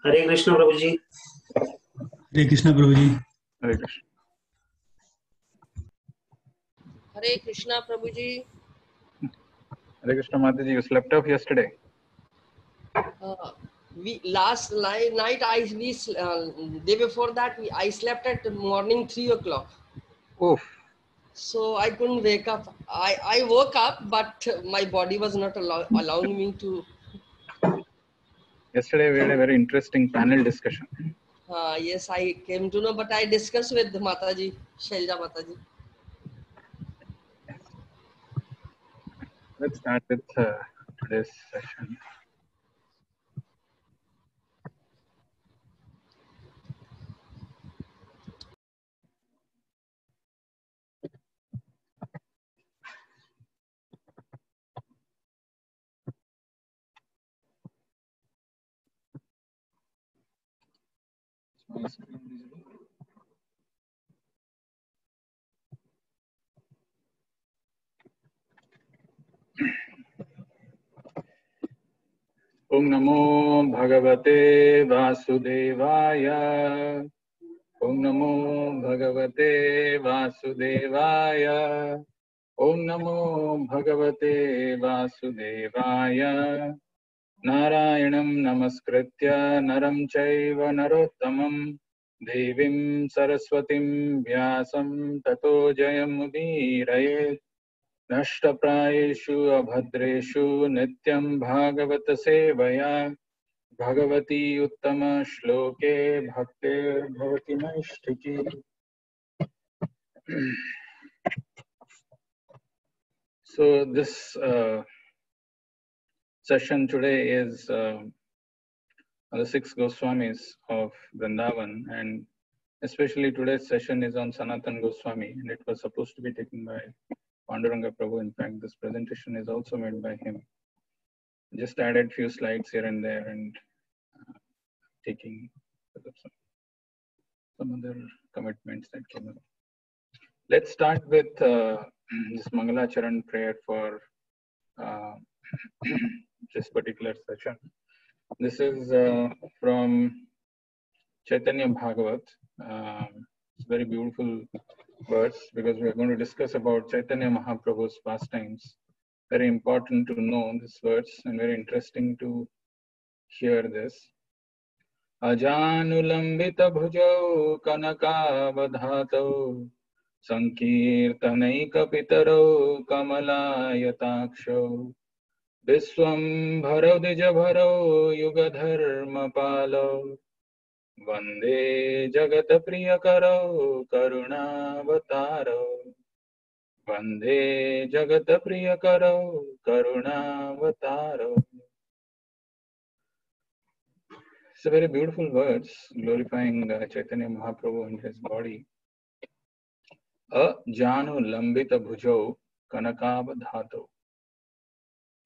Hare Krishna Prabhu ji. Hare Krishna Prabhu ji. Hare Krishna. Hare Krishna Prabhuji. Hare Krishna Mataji, you slept off yesterday? We last night day before that I slept at morning 3 o'clock. Oof. So I couldn't wake up. I woke up, but my body was not allowing me to. Yesterday we had a very interesting panel discussion. Yes, I came to know, but I discussed with Mataji, Shailja Mataji. Let's start with today's session. Om Namo Bhagavate Vasudevaya. Om Namo Bhagavate Vasudevaya. Om Namo Bhagavate Vasudevaya. Narayanam Namaskritya Naram Chaiva Narottamam Devim Saraswatim Vyasam Tato Jayamudiraye. नष्टप्रायेषु अभद्रेषु नित्यं भागवत सेवया भगवती उत्तम श्लोके भक्तिर्भवति नैष्ठिकी. So this session today is on the 6 Goswamis of Vrindavan, and especially today's session is on Sanatan Goswami, and it was supposed to be taken by Panduranga Prabhu. In fact, this presentation is also made by him. Just added few slides here and there and taking some other commitments that came up. Let's start with this Mangalacharan prayer for this particular session. This is from Chaitanya Bhagavat. It's very beautiful verse because we are going to discuss about Chaitanya Mahaprabhu's pastimes. Very important to know this verse and very interesting to hear this. Ajanulambita bhujau kanakavadhatau sankirtanaika pitaro kamalayatakshau Viswambharo dijabharo yugadharmapalo Vande jagata priyakaro karunavataro Vande jagata priyakaro karunavataro. It's a very beautiful words glorifying Chaitanya Mahaprabhu and his body. Janu lambita bhujau kanakavadhato.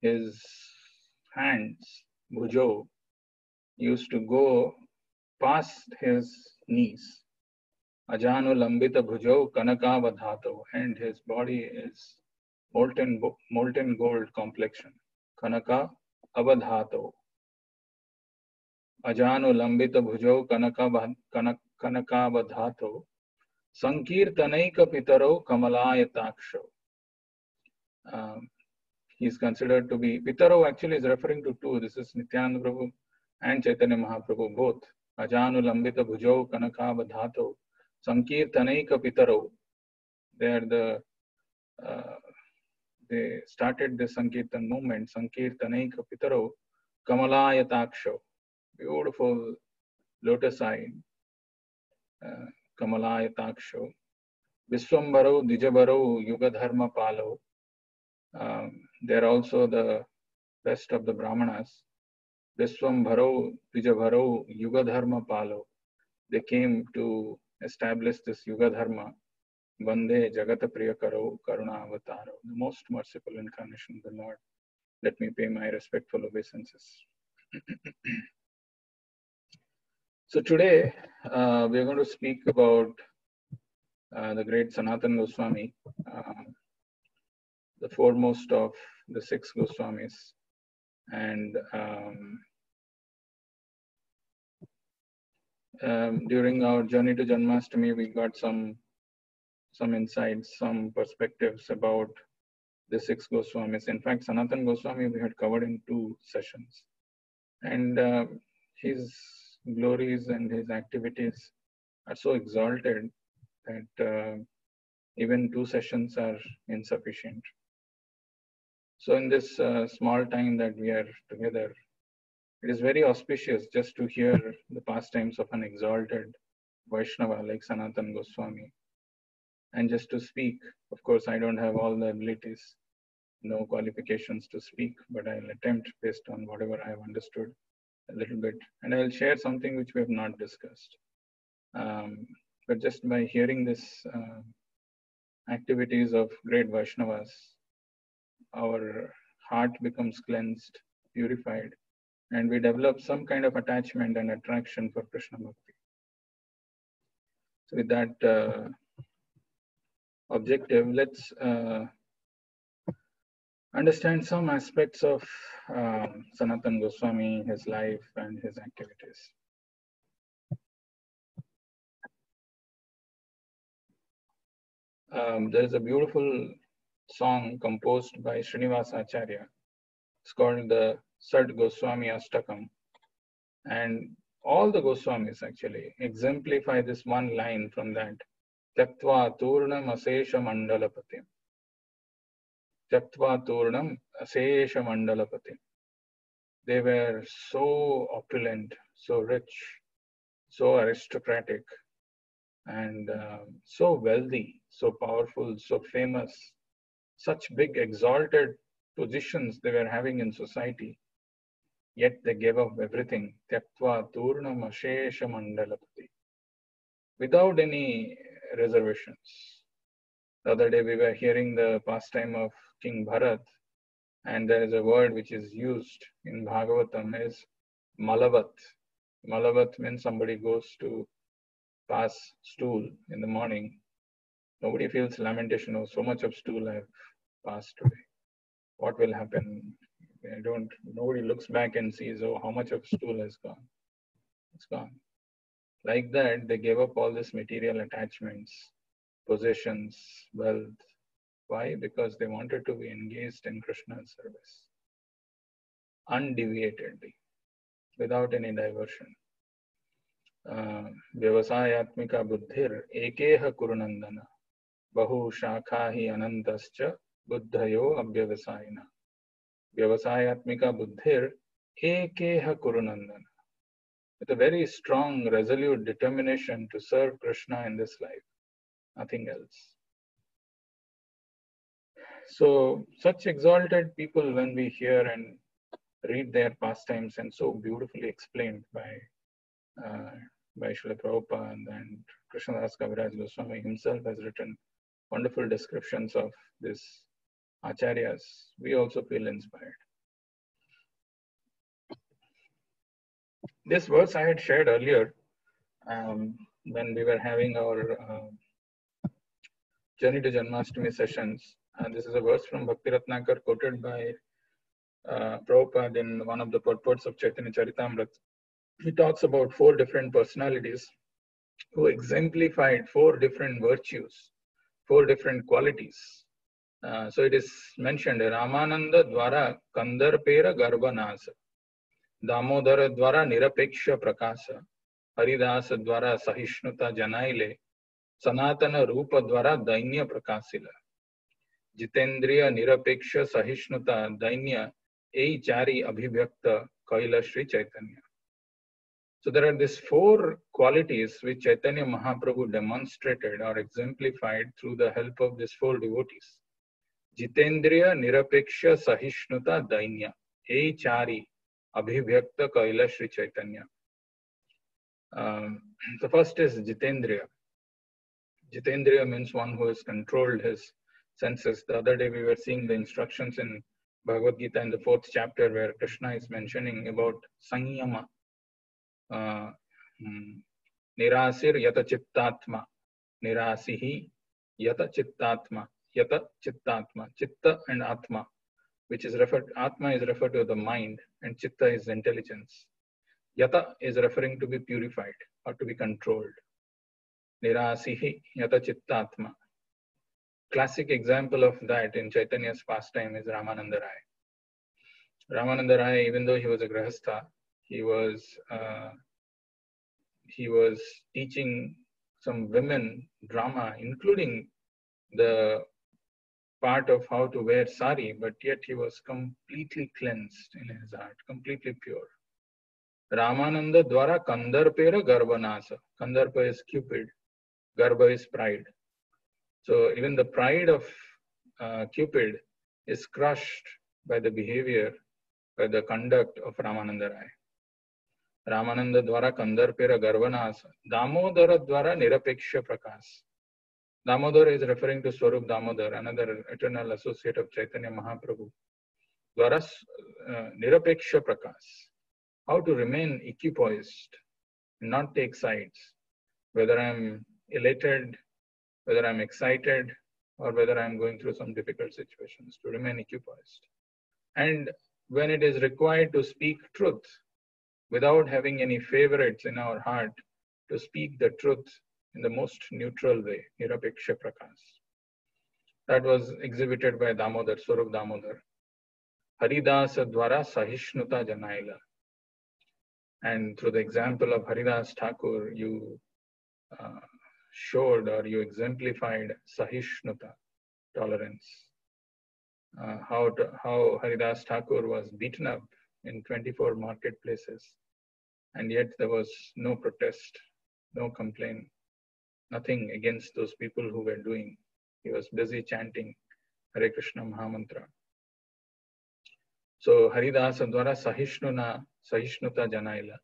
His hands, bhujau, used to go past his knees. Ajanu lambita bhujau kanakavadhato, and his body is molten gold complexion. Kanaka avadhato. Ajanu lambita bhujau kanakavadhato. Sankirtanaika pitaro kamalayataksho. He is considered to be, Pitaro actually is referring to two. This is Nityananda Prabhu and Chaitanya Mahaprabhu both. Ajanu lambita bhujau kanakavadhato. Sankirtanaika pitaro. They started the Sankirtan movement. Sankirtanaika pitaro kamalayataksho. Beautiful lotus eye. Kamalayataksho. Viswambaro dijabaro yugadharma palo. They are also the best of the Brahmanas. Viswambharo dijabharo yugadharma palo. They came to establish this yugadharma. Vande jagata priyakaro karunavataro. The most merciful incarnation of the Lord. Let me pay my respectful obeisances. So today we are going to speak about the great Sanatan Goswami, the foremost of the 6 Goswamis, and During our journey to Janmashtami, we got some insights, some perspectives about the 6 Goswamis. In fact, Sanatan Goswami we had covered in 2 sessions. And his glories and his activities are so exalted that even 2 sessions are insufficient. So in this small time that we are together, it is very auspicious just to hear the pastimes of an exalted Vaishnava like Sanatan Goswami, and just to speak. Of course, I don't have all the abilities, no qualifications to speak, but I'll attempt based on whatever I have understood a little bit. And I'll share something which we have not discussed. But just by hearing this activities of great Vaishnavas, our heart becomes cleansed, purified, and we develop some kind of attachment and attraction for Krishna Bhakti. So with that objective, let's understand some aspects of Sanatan Goswami, his life and his activities. There is a beautiful song composed by Srinivasa Acharya. It's called the Sad Goswami Ashtakam. And all the Goswamis actually exemplify this one line from that. Tyaktva Turnam Asesha Mandalapatim. Tyaktva Turnam Asesha Mandalapatim. They were so opulent, so rich, so aristocratic, and so wealthy, so powerful, so famous, such big exalted positions they were having in society. Yet they gave up everything. Tyaktva Turnam Ashesha Mandalapati. Without any reservations. The other day we were hearing the pastime of King Bharat, and there is a word which is used in Bhagavatam is Malavat. Malavat means somebody goes to pass stool in the morning. Nobody feels lamentation, oh, so much of stool I have passed today. What will happen? Nobody looks back and sees, oh, how much of stool has gone. It's gone. Like that, they gave up all these material attachments, possessions, wealth. Why? Because they wanted to be engaged in Krishna's service. Undeviatedly, without any diversion. Vyavasayatmika buddhir ekeha kurunandana bahu shakhahi anantascha buddhayo abhyavasayina. Vyavasayatmika buddhir ekeha kurunandana. With a very strong, resolute determination to serve Krishna in this life, nothing else. So, such exalted people, when we hear and read their pastimes, and so beautifully explained by Srila Prabhupada, and Krishnadas Kaviraj Goswami himself has written wonderful descriptions of these acharyas, we also feel inspired. This verse I had shared earlier when we were having our Journey to Janmashtami sessions. This is a verse from Bhakti Ratnakar quoted by Prabhupada in one of the purports of Chaitanya Charitamrita. He talks about 4 different personalities who exemplified 4 different virtues, 4 different qualities. So it is mentioned, Ramananda Dwara Kandarpera Garbhanasa, Damodara Dwara Nirapeksha Prakasa, Haridasa Dwara Sahishnuta Janaile, Sanatana Rupa Dwara Dainya Prakasila, Jitendriya Nirapeksha Sahishnuta Dainya Ei Chari Abhibhyakta Kaila Sri Chaitanya. So there are these 4 qualities which Chaitanya Mahaprabhu demonstrated or exemplified through the help of these 4 devotees. Jitendriya Nirapeksha Sahishnuta Dainya Ei Chari Abhibhyakta Kaila Sri Chaitanya. The first is Jitendriya. Jitendriya means one who has controlled his senses. The other day we were seeing the instructions in Bhagavad Gita in the 4th chapter where Krishna is mentioning about Sanyama. Nirasir Yata Chittatma. Nirasihi Yata Chittatma. Yata Chittatma. Chitta and Atma, which is Atma is referred to the mind and Chitta is intelligence. Yata is referring to be purified or to be controlled. Nirasihi yata chittatma. Classic example of that in Chaitanya's pastime is Ramananda Rai. Ramananda Rai, even though he was a grahastha, he was teaching some women drama, including the part of how to wear sari, but yet he was completely cleansed in his heart, completely pure. Ramananda dwara Kandarpera Garvanasa. Kandarpa is Cupid, Garba is pride. So even the pride of Cupid is crushed by the behavior, by the conduct of Ramananda Rai. Ramananda dwara Kandarpera Garvanasa. Damodara dwara Nirapeksha Prakas. Damodar is referring to Swarup Damodar, another eternal associate of Chaitanya Mahaprabhu. Dwara Nirapeksha Prakas. How to remain equipoised, not take sides, whether I'm elated, whether I'm excited, or whether I'm going through some difficult situations, to remain equipoised. And when it is required to speak truth, without having any favorites in our heart, to speak the truth in the most neutral way, Nirapeksha Prakas. That was exhibited by Damodar, Swarup Damodar. Haridasa Dwara Sahishnuta Janaila. And through the example of Haridas Thakur, you showed or you exemplified Sahishnuta, tolerance. How Haridas Thakur was beaten up in 24 marketplaces, and yet there was no protest, no complaint, nothing against those people who were doing. He was busy chanting Hare Krishna Mahamantra. So Haridasa dwara Sahishnuta Janaila.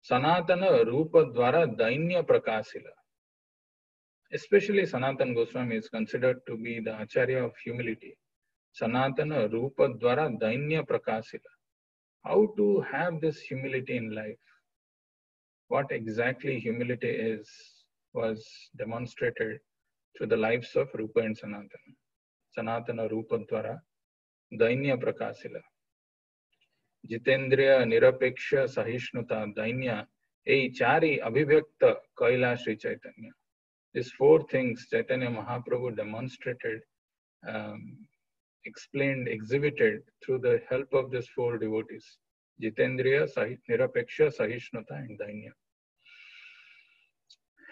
Sanatana Rupa dwara Dainya Prakasila. Especially Sanatana Goswami is considered to be the Acharya of humility. Sanatana Rupa dwara Dainya Prakasila. How to have this humility in life? What exactly humility is was demonstrated through the lives of Rupa and Sanatana. Sanatana Rupa dwara Dainya Prakasila. Jitendriya Nirapeksha Sahishnuta Dainya Ei Chari Abhivyakta Kaila Sri Chaitanya. These four things Chaitanya Mahaprabhu demonstrated, explained, exhibited through the help of these four devotees. Jitendriya, Nirapeksha, Sahishnuta and Dainya.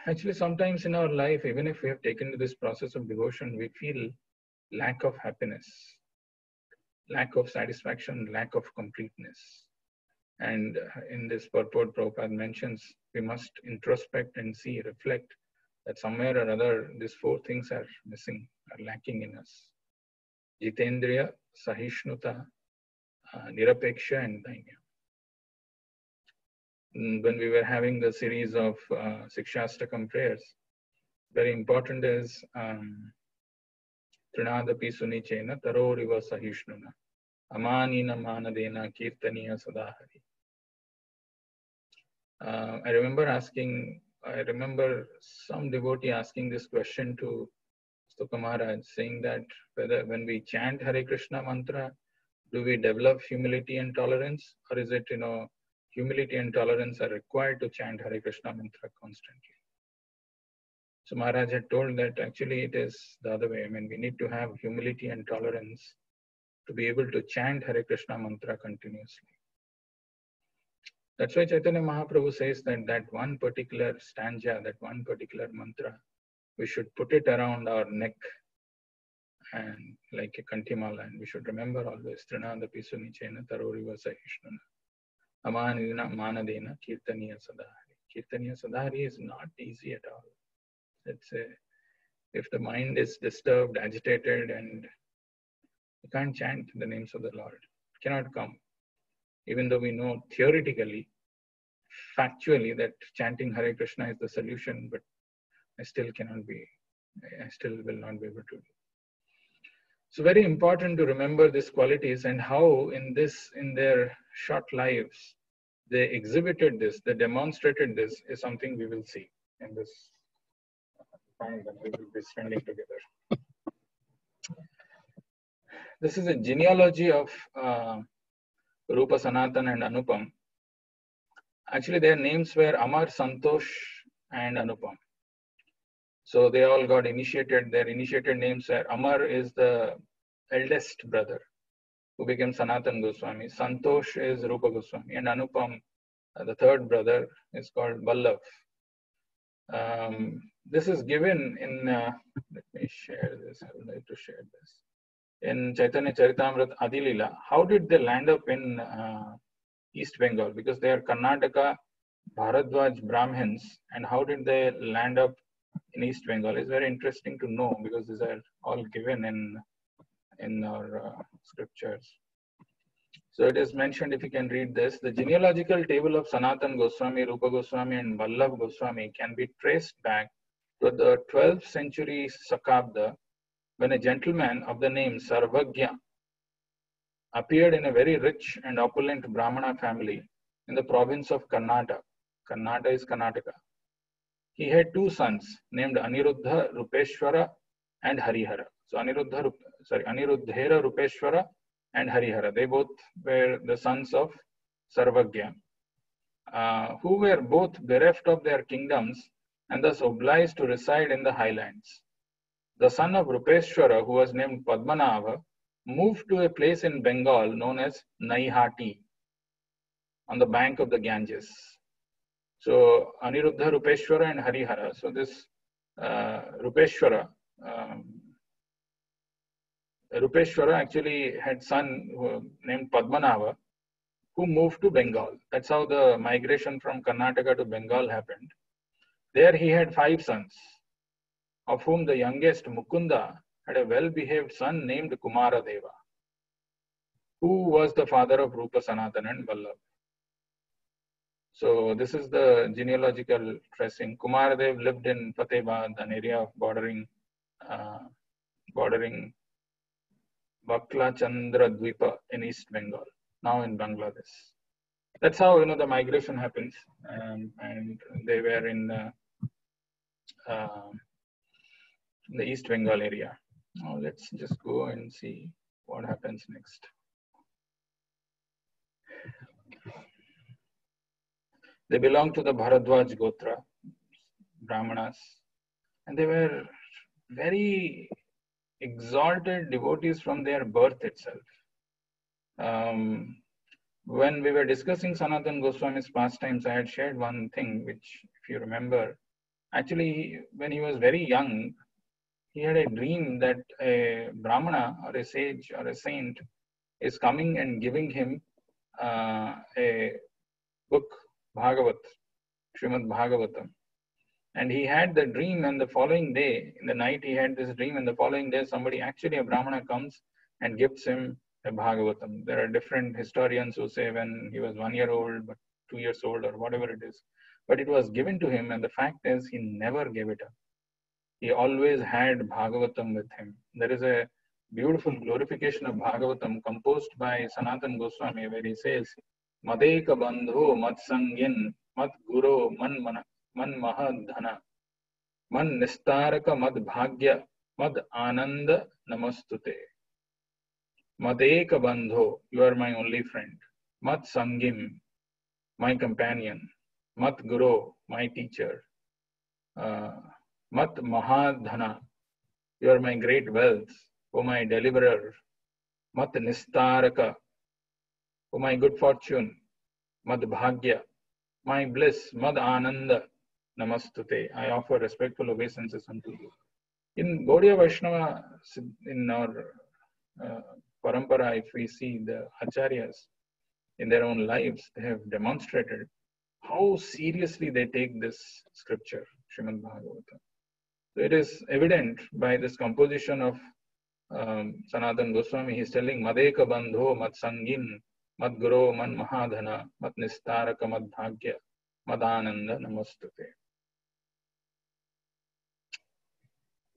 Actually, sometimes in our life, even if we have taken to this process of devotion, we feel lack of happiness, lack of satisfaction, lack of completeness. And in this purport, Prabhupada mentions we must introspect and see, reflect that somewhere or other these four things are missing, are lacking in us. Jitendriya, Sahishnuta, Nirapeksha and Dainya. When we were having the series of Sikshastakam prayers, very important is Trinadapi Sunichena Taroriva Sahishnuna Amanina Manadena Kirtaniya Sadahari. I remember some devotee asking this question to Stuka Maharaj, saying that whether when we chant Hare Krishna mantra, do we develop humility and tolerance, or is it, humility and tolerance are required to chant Hare Krishna mantra constantly? So Maharaj had told that actually it is the other way. I mean, we need to have humility and tolerance to be able to chant Hare Krishna mantra continuously. That's why Chaitanya Mahaprabhu says that one particular stanza, that one particular mantra, we should put it around our neck and like a kantimala, and we should remember always Trinadapi Sunichena Taroriva Sahishnuna Amanina Manadena Kirtaniya Sadahari. Kirtaniya Sadahari is not easy at all. If the mind is disturbed, agitated, and you can't chant the names of the Lord, it cannot come. Even though we know theoretically, factually, that chanting Hare Krishna is the solution, but I still will not be able to do. So very important to remember these qualities and how in their short lives, they exhibited this, they demonstrated this is something we will see in this time that we will be spending together. This is a genealogy of Rupa, Sanatan and Anupam. Actually, their names were Amar, Santosh, and Anupam. So they all got initiated. Their initiated names were Amar is the eldest brother who became Sanatan Goswami. Santosh is Rupa Goswami, and Anupam, the third brother, is called Vallav. This is given in, let me share this, I would like to share this. In Chaitanya Charitamrita Adilila, how did they land up in East Bengal? Because they are Karnataka Bharadwaj Brahmins, and how did they land up in East Bengal? It's very interesting to know because these are all given in our scriptures. So it is mentioned, if you can read this, the genealogical table of Sanatan Goswami, Rupa Goswami, and Vallav Goswami can be traced back to the 12th century Sakabda, when a gentleman of the name Sarvagya appeared in a very rich and opulent Brahmana family in the province of Karnataka. Karnataka is Karnataka. He had two sons named Aniruddha Rupeshwara and Harihara. So Aniruddhera Rupeshwara and Harihara. They both were the sons of Sarvagya, who were both bereft of their kingdoms and thus obliged to reside in the highlands. The son of Rupeshwara, who was named Padmanabha, moved to a place in Bengal known as Naihati on the bank of the Ganges. So Aniruddha Rupeshwara and Harihara. So this Rupeshwara actually had son named Padmanabha, who moved to Bengal. That's how the migration from Karnataka to Bengal happened. There he had 5 sons, of whom the youngest, Mukunda, had a well-behaved son named Kumaradeva, who was the father of Rupa, Sanatana, and Vallav. So this is the genealogical tracing. Kumaradev lived in Fatehbad, an area bordering Bakla Chandra Dvipa in East Bengal, now in Bangladesh. That's how the migration happens, and they were in the East Bengal area. Now let's just go and see what happens next. They belonged to the Bharadwaj Gotra, Brahmanas, and they were very exalted devotees from their birth itself. When we were discussing Sanatan Goswami's pastimes, I had shared one thing, which, if you remember, actually, when he was very young, he had a dream that a Brahmana or a sage or a saint is coming and giving him a book, Bhagavat, Srimad Bhagavatam. And he had the dream, and the following day, in the night, he had this dream, and the following day, somebody, actually a Brahmana, comes and gives him a Bhagavatam. There are different historians who say when he was 1 year old, but 2 years old, or whatever it is. But it was given to him, and the fact is, he never gave it up. He always had Bhagavatam with him. There is a beautiful glorification of Bhagavatam composed by Sanatan Goswami, where he says, Madeka bandho mat sangin mat guru man mahadhana man nistaraka mad bhagya mad ananda namastute. Madeka bandho, you are my only friend. Mat sangim, my companion. Mat guru, my teacher. Mat mahadhana, you are my great wealth, O my deliverer. Mat nistaraka, O my good fortune. Mad bhagya, my bliss. Mad ananda, namastute, I offer respectful obeisances unto you. In Gaudiya Vaishnava, in our parampara, if we see the acharyas in their own lives, they have demonstrated how seriously they take this scripture, Srimad Bhagavatam. So it is evident by this composition of Sanatan Goswami. He is telling Madeka bandho mat sangin mat guru man mahadhana mat nistaraka mat bhagya mad ananda namastute.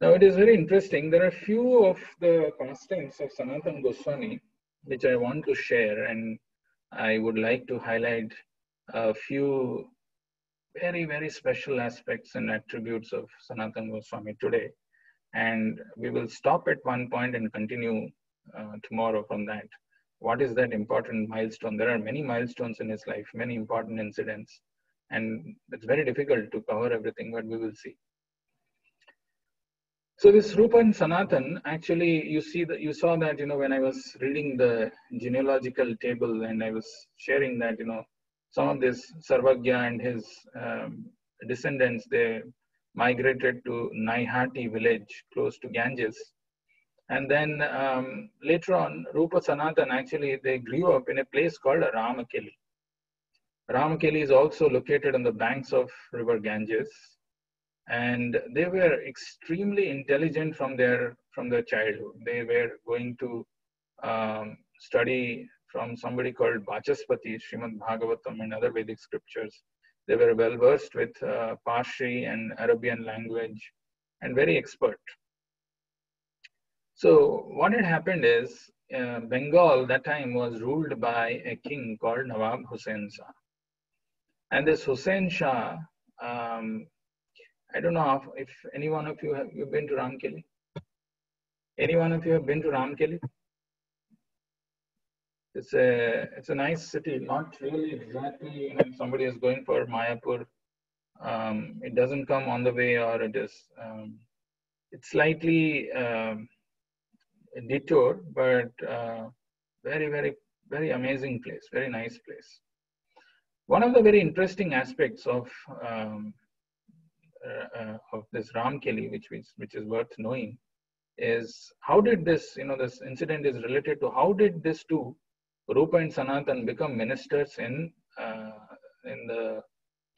Now it is very interesting. There are few of the pastimes of Sanatan Goswami which I want to share, and I would like to highlight a few very, very special aspects and attributes of Sanatan Goswami today. And we will stop at one point and continue tomorrow from that. what is that important milestone? There are many milestones in his life, many important incidents, and it's very difficult to cover everything, but we will see. So this Rupa and Sanatan, actually, you saw that, when I was reading the genealogical table and I was sharing that, some of this Sarvagya and his descendants, they migrated to Naihati village close to Ganges. And then later on, Rupa Sanatan, actually, they grew up in a place called Ramakeli. Ramakeli is also located on the banks of river Ganges. And they were extremely intelligent from their childhood. They were going to study from somebody called Vachaspati, Srimad Bhagavatam and other Vedic scriptures. They were well versed with Parsi and Arabian language and very expert. So what had happened is Bengal that time was ruled by a king called Nawab Hussain Shah. And this Hussain Shah, I don't know if any one of you have been to Ramkeli? Any one of you have been to Ramkeli? It's a nice city, not really exactly, if somebody is going for Mayapur, it doesn't come on the way, or it is, it's slightly a detour, but very, very, very amazing place, very nice place. One of the very interesting aspects of this Ramkeli, which is worth knowing, is how did this, this incident is related to how did these two, Rupa and Sanatan, become ministers in the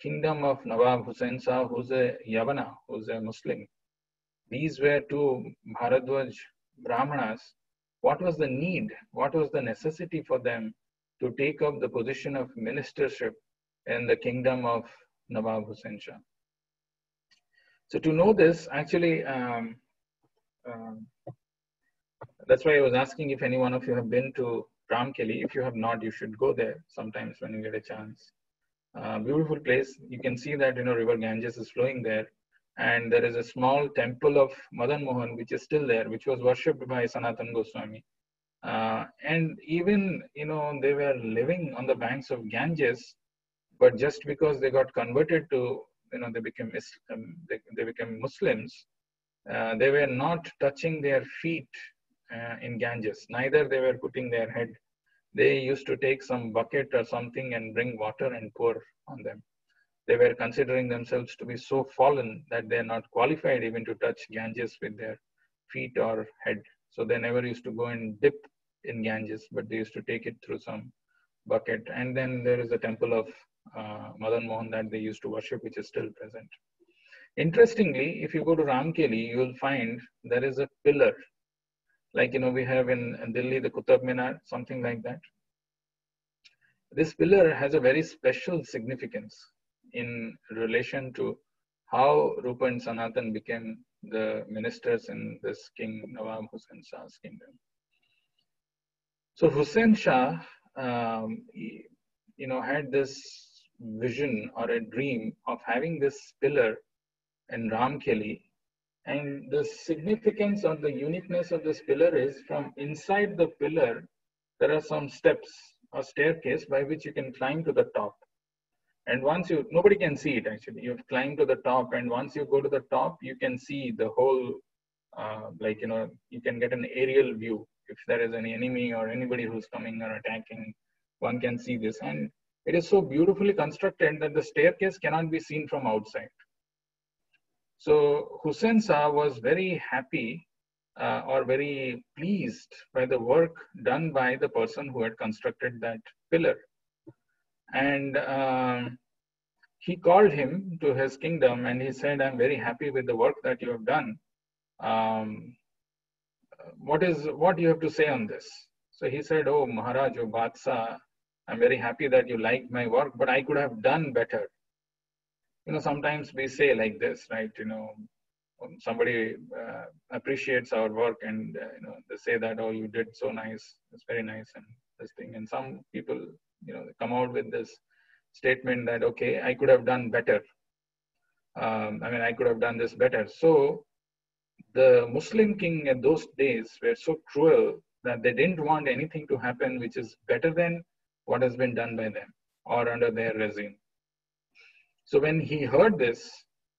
kingdom of Nawab Hussain Shah, who's a Yavana, who's a Muslim. These were two Bharadwaj Brahmanas. What was the need? What was the necessity for them to take up the position of ministership in the kingdom of Nawab Hussain Shah? So to know this, actually, that's why I was asking if any one of you have been to Ramkeli. If you have not, you should go there sometimes when you get a chance. Beautiful place. You can see that, river Ganges is flowing there. And there is a small temple of Madan Mohan, which is still there, which was worshipped by Sanatan Goswami. And even, they were living on the banks of Ganges, but just because they got converted to, they became Muslims, they were not touching their feet in Ganges. Neither they were putting their head. They used to take some bucket or something and bring water and pour on them. They were considering themselves to be so fallen that they are not qualified even to touch Ganges with their feet or head. So they never used to go and dip in Ganges, but they used to take it through some bucket. And then there is a temple of Madan Mohan that they used to worship, which is still present. Interestingly, if you go to Ramkeli, you will find there is a pillar. Like, we have in Delhi, the Qutub Minar, something like that. This pillar has a very special significance in relation to how Rupa and Sanatan became the ministers in this King Nawab Hussain Shah's kingdom. So Hussain Shah, had this vision or a dream of having this pillar in Ramkeli. And the significance or the uniqueness of this pillar is from inside the pillar, there are some steps or staircase by which you can climb to the top. And once nobody can see it actually, you have climbed to the top, and once you go to the top, you can see the whole, you can get an aerial view. If there is any enemy or anybody who's coming or attacking, one can see this. And it is so beautifully constructed that the staircase cannot be seen from outside. So Hussain Shah was very happy or very pleased by the work done by the person who had constructed that pillar. And he called him to his kingdom and he said, I'm very happy with the work that you have done. What do you have to say on this? So he said, oh Maharaj, oh Badshah, I'm very happy that you liked my work, but I could have done better. Sometimes we say like this, right? Somebody appreciates our work and they say that, oh, you did so nice, it's very nice, and this thing. And some people, they come out with this statement that, okay, I could have done better. I could have done this better. So the Muslim king in those days were so cruel that they didn't want anything to happen which is better than what has been done by them or under their regime. So when he heard this,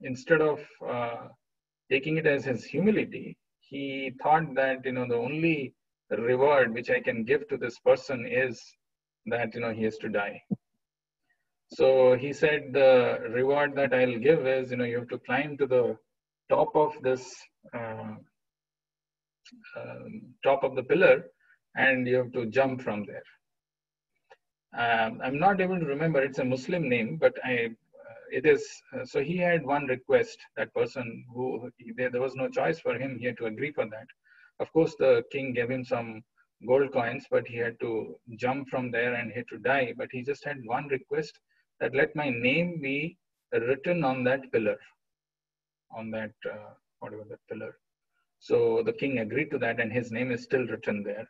instead of taking it as his humility, he thought that, the only reward which I can give to this person is that, he has to die. So he said, the reward that I'll give is, you have to climb to the top of this, top of the pillar, and you have to jump from there. I'm not able to remember, it's a Muslim name, but it is, so he had one request, that person there was no choice for him, he had to agree for that. Of course, the king gave him some gold coins, but he had to jump from there and he had to die. But he just had one request, that let my name be written on that pillar, on that, whatever that pillar. So the king agreed to that and his name is still written there.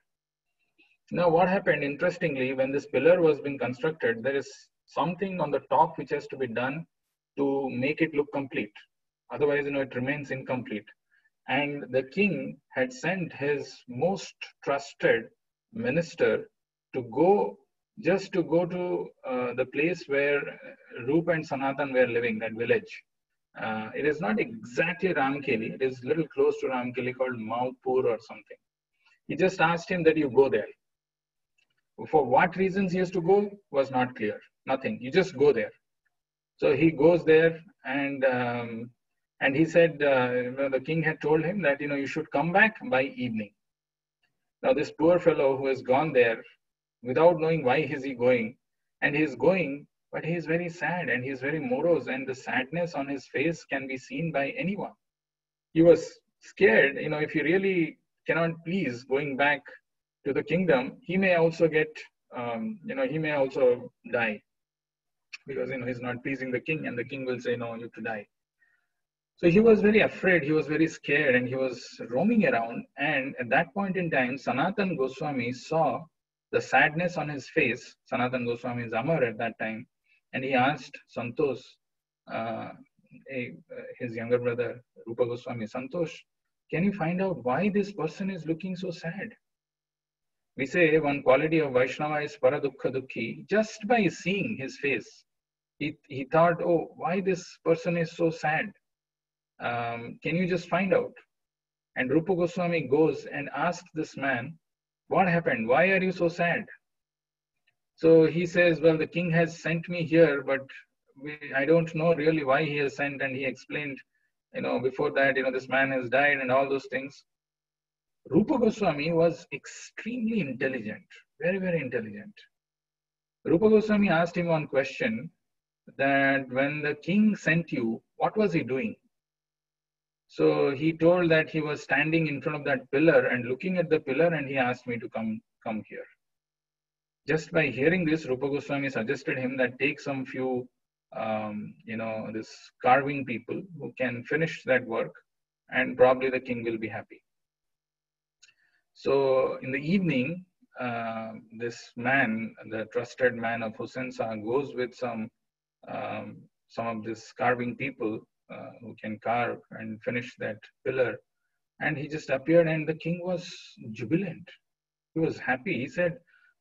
Now what happened, interestingly, when this pillar was being constructed, there is something on the top which has to be done to make it look complete. Otherwise, it remains incomplete. And the king had sent his most trusted minister to go to the place where Rupa and Sanatan were living, that village. It is not exactly Ramkeli. It is a little close to Ramkeli, called Maupur or something. He just asked him that you go there. For what reasons he has to go was not clear. Nothing. You just go there. So he goes there, and he said, the king had told him that, you should come back by evening. Now this poor fellow who has gone there without knowing why is he going, and he is going, but he is very sad and he is very morose, and the sadness on his face can be seen by anyone. He was scared, if he really cannot please going back to the kingdom, he may also get, he may also die, because, he's not pleasing the king, and the king will say, no, you have to die. So he was very afraid, he was very scared, and he was roaming around. And at that point in time, Sanatan Goswami saw the sadness on his face. Sanatan Goswami is Amar at that time. And he asked Santosh, his younger brother, Rupa Goswami, Santosh, can you find out why this person is looking so sad? We say one quality of Vaishnava is Paradukha Dukhi. Just by seeing his face, he thought, oh, why this person is so sad? Can you just find out? And Rupa Goswami goes and asks this man, what happened? Why are you so sad? So he says, well, the king has sent me here, but I don't know really why he has sent. And he explained, before that, this man has died and all those things. Rupa Goswami was extremely intelligent, very, very intelligent. Rupa Goswami asked him one question, that when the king sent you, what was he doing? So he told that he was standing in front of that pillar and looking at the pillar, and he asked me to come here. Just by hearing this, Rupa Goswami suggested him that take some few, this carving people who can finish that work, and probably the king will be happy. So in the evening, this man, the trusted man of Husain-Sa, goes with some of this carving people who can carve and finish that pillar. And he just appeared, and the king was jubilant. He was happy. He said,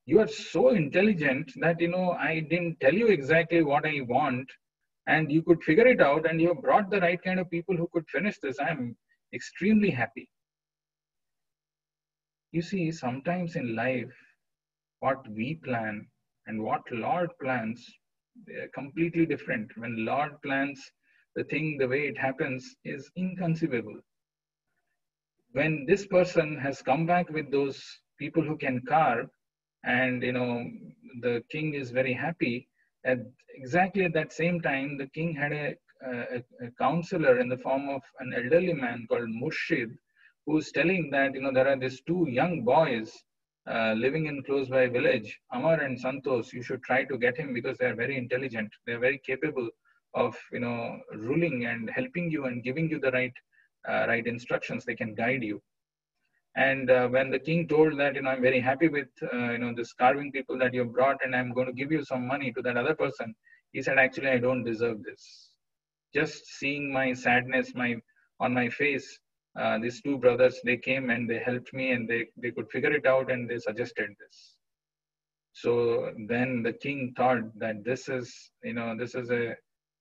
you are so intelligent that, I didn't tell you exactly what I want, and you could figure it out, and you have brought the right kind of people who could finish this. I am extremely happy. You see, sometimes in life, what we plan and what Lord plans, they are completely different. When Lord plans, the way it happens is inconceivable. When this person has come back with those people who can carve, and the king is very happy, exactly at that same time, the king had a counselor in the form of an elderly man called Murshid, who's telling that there are these two young boys living in close by village, Amar and Santosh. You should try to get him, because they are very intelligent. They are very capable of ruling and helping you and giving you the right instructions. They can guide you. And when the king told that I'm very happy with this carving people that you brought, and I'm going to give you some money to that other person, he said, actually I don't deserve this. Just seeing my sadness on my face, these two brothers, they came and they helped me, and they could figure it out, and they suggested this. So then the king thought that this is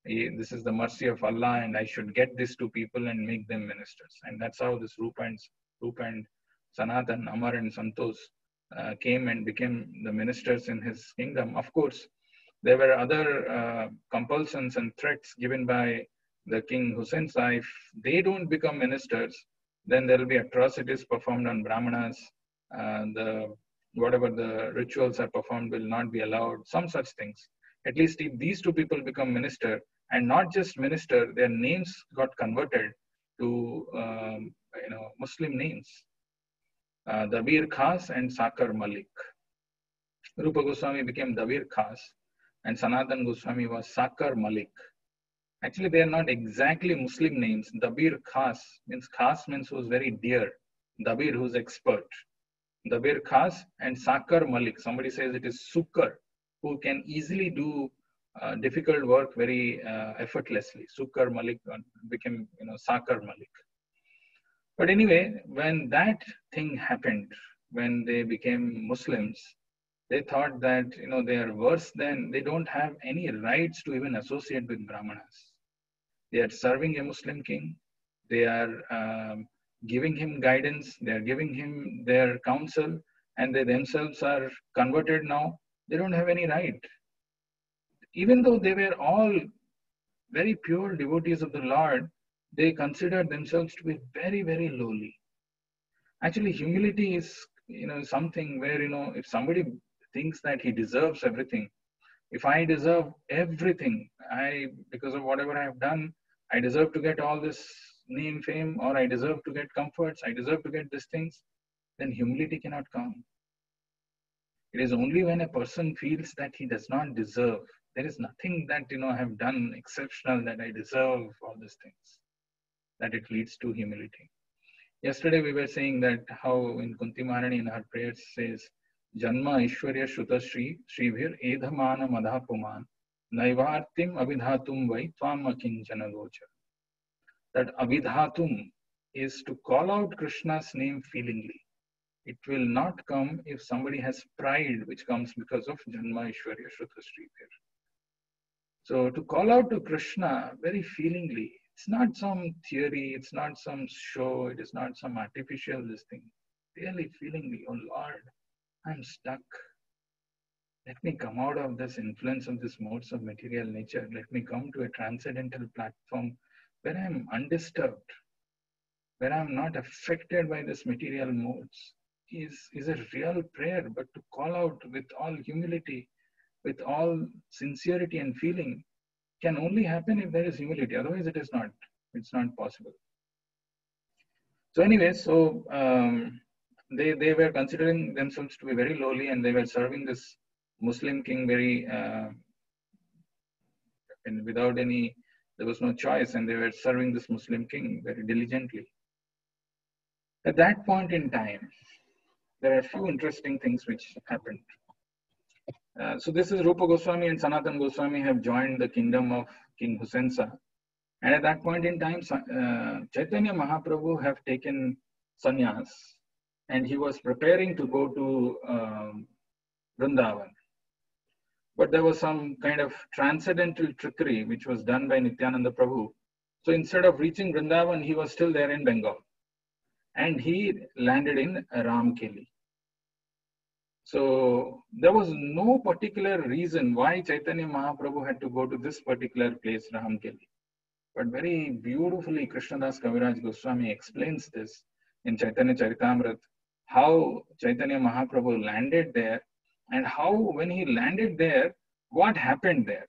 the mercy of Allah, and I should get these two people and make them ministers. And that's how this Rupa and Sanatan, Amar and Santosh came and became the ministers in his kingdom. Of course, there were other compulsions and threats given by the king Hussein Shah. If they don't become ministers, then there will be atrocities performed on Brahmanas. Whatever the rituals are performed will not be allowed. Some such things. At least if these two people become minister, and not just minister, their names got converted to Muslim names. Dabir Khas and Sakar Malik. Rupa Goswami became Dabir Khas, and Sanatan Goswami was Sakar Malik. Actually, they are not exactly Muslim names. Dabir Khas means who's very dear. Dabir, who's expert. Dabir Khas and Sakar Malik. Somebody says it is Sukar, who can easily do difficult work very effortlessly. Sukar Malik became Sakar Malik. But anyway, when that thing happened, when they became Muslims, they thought that they are worse than, they don't have any rights to even associate with Brahmanas. They are serving a Muslim king. They are giving him guidance. They are giving him their counsel, and they themselves are converted now. They don't have any right. Even though they were all very pure devotees of the Lord, they considered themselves to be very, very lowly. Actually, humility is something where if somebody thinks that he deserves everything, if I deserve everything, because of whatever I have done, I deserve to get all this name, fame, or I deserve to get comforts, I deserve to get these things, then humility cannot come. It is only when a person feels that he does not deserve, there is nothing that I have done exceptional that I deserve all these things, that it leads to humility. Yesterday we were saying that how in Kunti Maharani in her prayers says, Janma Ishwarya Shuta Shri Shrivir Edhamana Madhapuman Naivartim Abhidhatum Vai Tvam Akinchana Gocha. That Abhidhatum is to call out Krishna's name feelingly. It will not come if somebody has pride, which comes because of Janma Ishwarya Shuta Shrivir. So to call out to Krishna very feelingly, it's not some theory, it's not some show, it is not some artificial this thing. Really feelingly, oh Lord, I'm stuck. Let me come out of this influence of this modes of material nature. Let me come to a transcendental platform where I'm undisturbed, where I'm not affected by this material modes. Is a real prayer, but to call out with all humility, with all sincerity and feeling, can only happen if there is humility. Otherwise, it's not possible. So anyway, they were considering themselves to be very lowly, and they were serving this Muslim king very, and without any, there was no choice, and they were serving this Muslim king very diligently. At that point in time, there are a few interesting things which happened. So this is Rupa Goswami and Sanatan Goswami have joined the kingdom of King Hussein Shah. And at that point in time, Chaitanya Mahaprabhu have taken sannyas, and he was preparing to go to Vrindavan. But there was some kind of transcendental trickery which was done by Nityananda Prabhu. So instead of reaching Vrindavan, he was still there in Bengal. And he landed in Ramkeli. So there was no particular reason why Chaitanya Mahaprabhu had to go to this particular place, Ramkeli. But very beautifully, Krishnadas Kaviraj Goswami explains this in Chaitanya Charitamrita, how Chaitanya Mahaprabhu landed there, and how when he landed there, what happened there.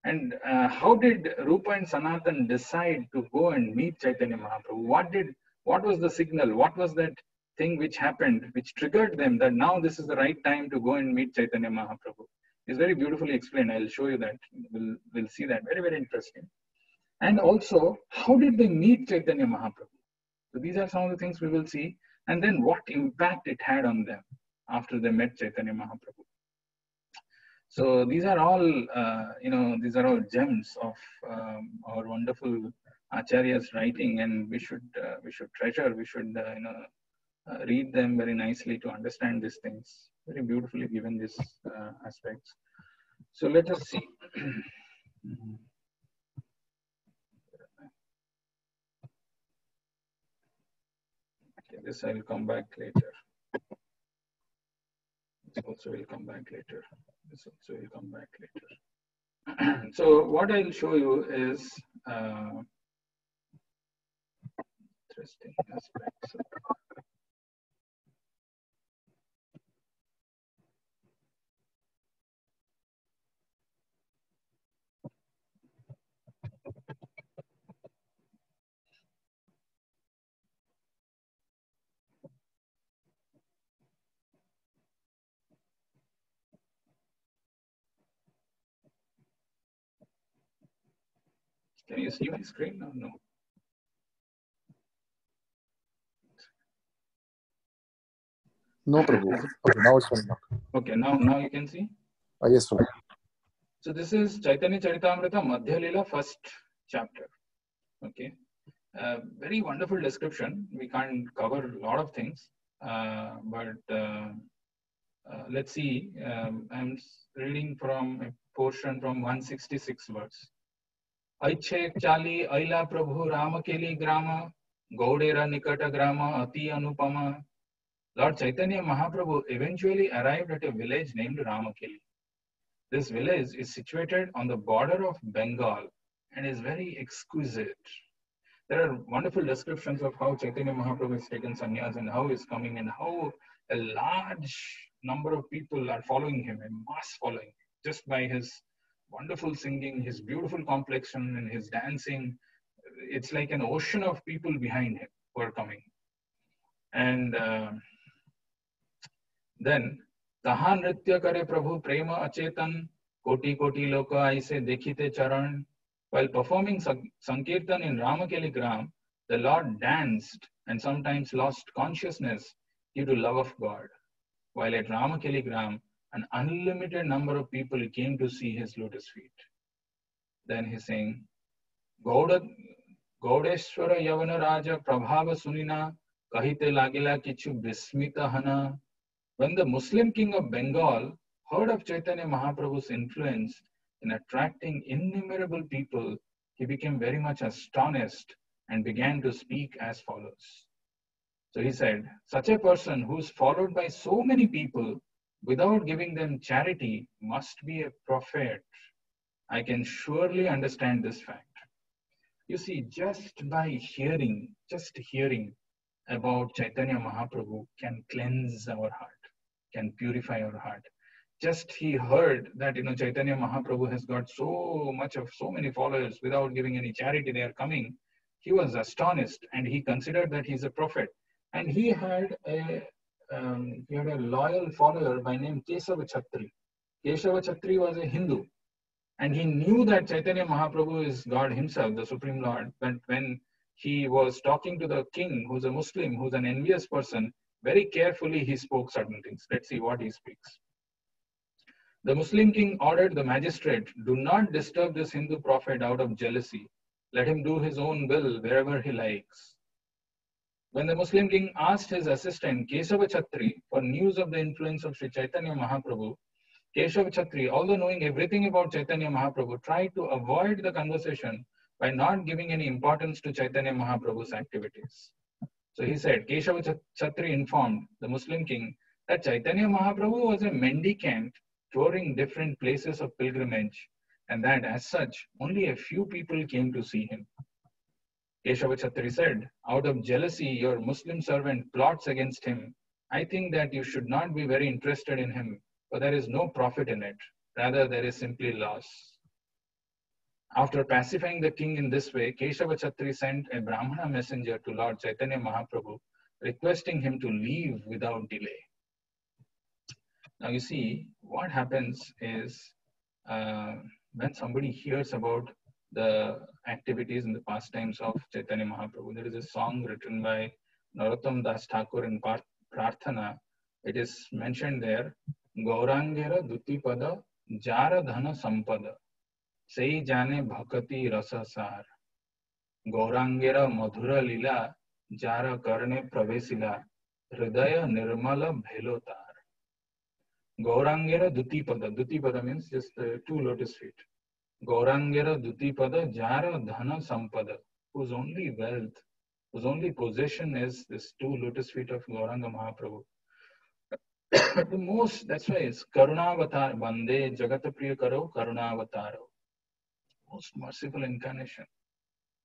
And how did Rupa and Sanatan decide to go and meet Chaitanya Mahaprabhu? What was the signal? What was that thing which happened, which triggered them that now this is the right time to go and meet Chaitanya Mahaprabhu? It's very beautifully explained. I'll show you that. We'll see that. Very, very interesting. And also, how did they meet Chaitanya Mahaprabhu? So these are some of the things we will see. And then what impact it had on them after they met Chaitanya Mahaprabhu. So these are all, these are all gems of our wonderful Acharya's writing, and we should treasure, we should read them very nicely to understand these things. Very beautifully given these aspects. So let us see. Okay, this I will come back later. This also will come back later. This also will come back later. So what I'll show you is interesting aspects. Can you see my screen or no? No, Prabhu. Okay, now it's coming up. Okay, now you can see. Yes, Prabhu. So this is Chaitanya Charitamrita Madhya Lila, first chapter. Okay, very wonderful description. We can't cover a lot of things, but let's see. I'm reading from a portion from 166 verse. Aiche chali aila prabhu ramakeli grama gaudera nikata grama ati anupama. Lord Chaitanya Mahaprabhu eventually arrived at a village named Ramakeli. This village is situated on the border of Bengal and is very exquisite. There are wonderful descriptions of how Chaitanya Mahaprabhu has taken sannyas and how he's coming and how a large number of people are following him, a mass following, just by his wonderful singing, his beautiful complexion and his dancing. It's like an ocean of people behind him who are coming. And then Taha nritya kare Prabhu prema achetan koti koti loka aise dekhite charan. While performing Sankirtan in Ramakeli Gram, the Lord danced and sometimes lost consciousness due to love of God. While at Ramakeli Gram, an unlimited number of people came to see his lotus feet. Then he's saying, Gaudeshwara Yavana Raja Prabhava Sunina Kahite Lagila Kichu Bismita Hana. When the Muslim king of Bengal heard of Chaitanya Mahaprabhu's influence in attracting innumerable people, he became very much astonished and began to speak as follows. So he said, such a person who is followed by so many people without giving them charity must be a prophet. I can surely understand this fact. You see, just by hearing about Chaitanya Mahaprabhu can cleanse our heart, can purify our heart. Just he heard that Chaitanya Mahaprabhu has got so many followers without giving any charity, they are coming. He was astonished and he considered that he's a prophet. And he had a loyal follower by name Kesava Chhatri. Kesava Chhatri was a Hindu, and he knew that Chaitanya Mahaprabhu is God himself, the Supreme Lord. But when he was talking to the king, who's a Muslim, who's an envious person, very carefully he spoke certain things. Let's see what he speaks. The Muslim king ordered the magistrate, do not disturb this Hindu prophet out of jealousy. Let him do his own will wherever he likes. When the Muslim king asked his assistant, Kesava Chhatri, for news of the influence of Sri Chaitanya Mahaprabhu, Kesava Chhatri, although knowing everything about Chaitanya Mahaprabhu, tried to avoid the conversation by not giving any importance to Chaitanya Mahaprabhu's activities. So he said, Kesava Chhatri informed the Muslim king that Chaitanya Mahaprabhu was a mendicant touring different places of pilgrimage, and that as such, only a few people came to see him. Kesava Chhatri said, out of jealousy, your Muslim servant plots against him. I think that you should not be very interested in him, for there is no profit in it. Rather, there is simply loss. After pacifying the king in this way, Kesava Chhatri sent a Brahmana messenger to Lord Chaitanya Mahaprabhu, requesting him to leave without delay. Now you see, what happens is when somebody hears about the activities and the pastimes of Chaitanya Mahaprabhu, there is a song written by Narottam Das Thakur in Prarthana. It is mentioned there, Gaurangera Dutipada Jara Dhana Sampada Sei Jane Bhakati Rasa Sar. Gaurangera Madhura Lila Jara Karne Pravesila Hridaya Nirmala Bhelotar. Gaurangera Dutipada. Dutipada means just two lotus feet. Gaurangera Dutipada Jara Dhana Sampada, whose only wealth, whose only possession is this two lotus feet of Gauranga Mahaprabhu. The most, that's why it's Karunavatar, Bande Jagatapriya Karo, Karunavataro. Most merciful incarnation.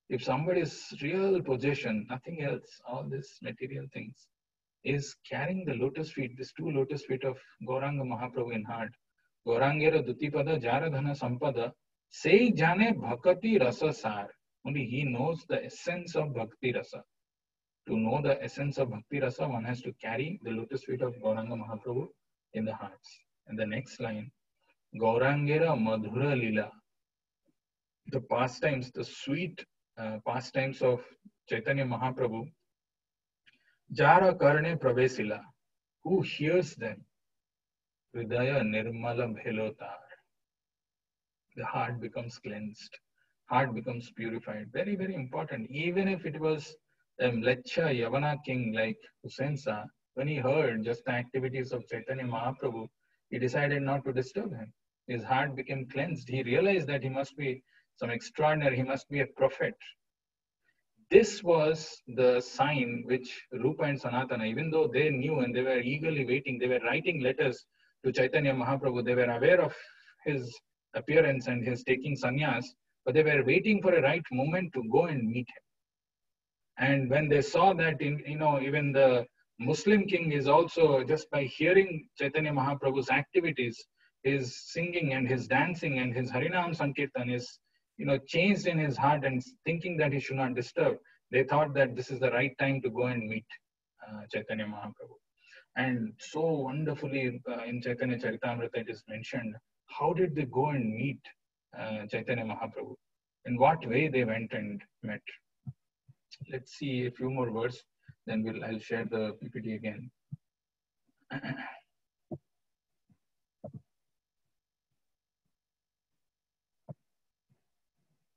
If somebody's real possession, nothing else, all these material things, is carrying the lotus feet, these two lotus feet of Gauranga Mahaprabhu in heart, Gaurangera Dutipada Jaradhana Sampada, Sei Jane Bhakati Rasa Sar. Only he knows the essence of Bhakti Rasa. To know the essence of Bhakti Rasa, one has to carry the lotus feet of Gauranga Mahaprabhu in the hearts. And the next line, Gaurangera Madhura Lila. The pastimes, the sweet pastimes of Chaitanya Mahaprabhu, Jara Karne Pravesila, who hears them? Hridaya Nirmala Bhelotar. The heart becomes cleansed, heart becomes purified. Very, very important. Even if it was a Mlecha Yavana king like Husensa, when he heard just the activities of Chaitanya Mahaprabhu, he decided not to disturb him. His heart became cleansed. He realized that he must be some extraordinary, he must be a prophet. This was the sign which Rupa and Sanatana, even though they knew and they were eagerly waiting, they were writing letters to Chaitanya Mahaprabhu, they were aware of his appearance and his taking sannyas, but they were waiting for a right moment to go and meet him. And when they saw that, even the Muslim king is also, just by hearing Chaitanya Mahaprabhu's activities, his singing and his dancing and his Harinam Sankirtan is, changed in his heart and thinking that he should not disturb. They thought that this is the right time to go and meet Chaitanya Mahaprabhu. And so wonderfully in Chaitanya Charitamrita it is mentioned, how did they go and meet Chaitanya Mahaprabhu? In what way they went and met? Let's see a few more words, then I'll share the PPT again.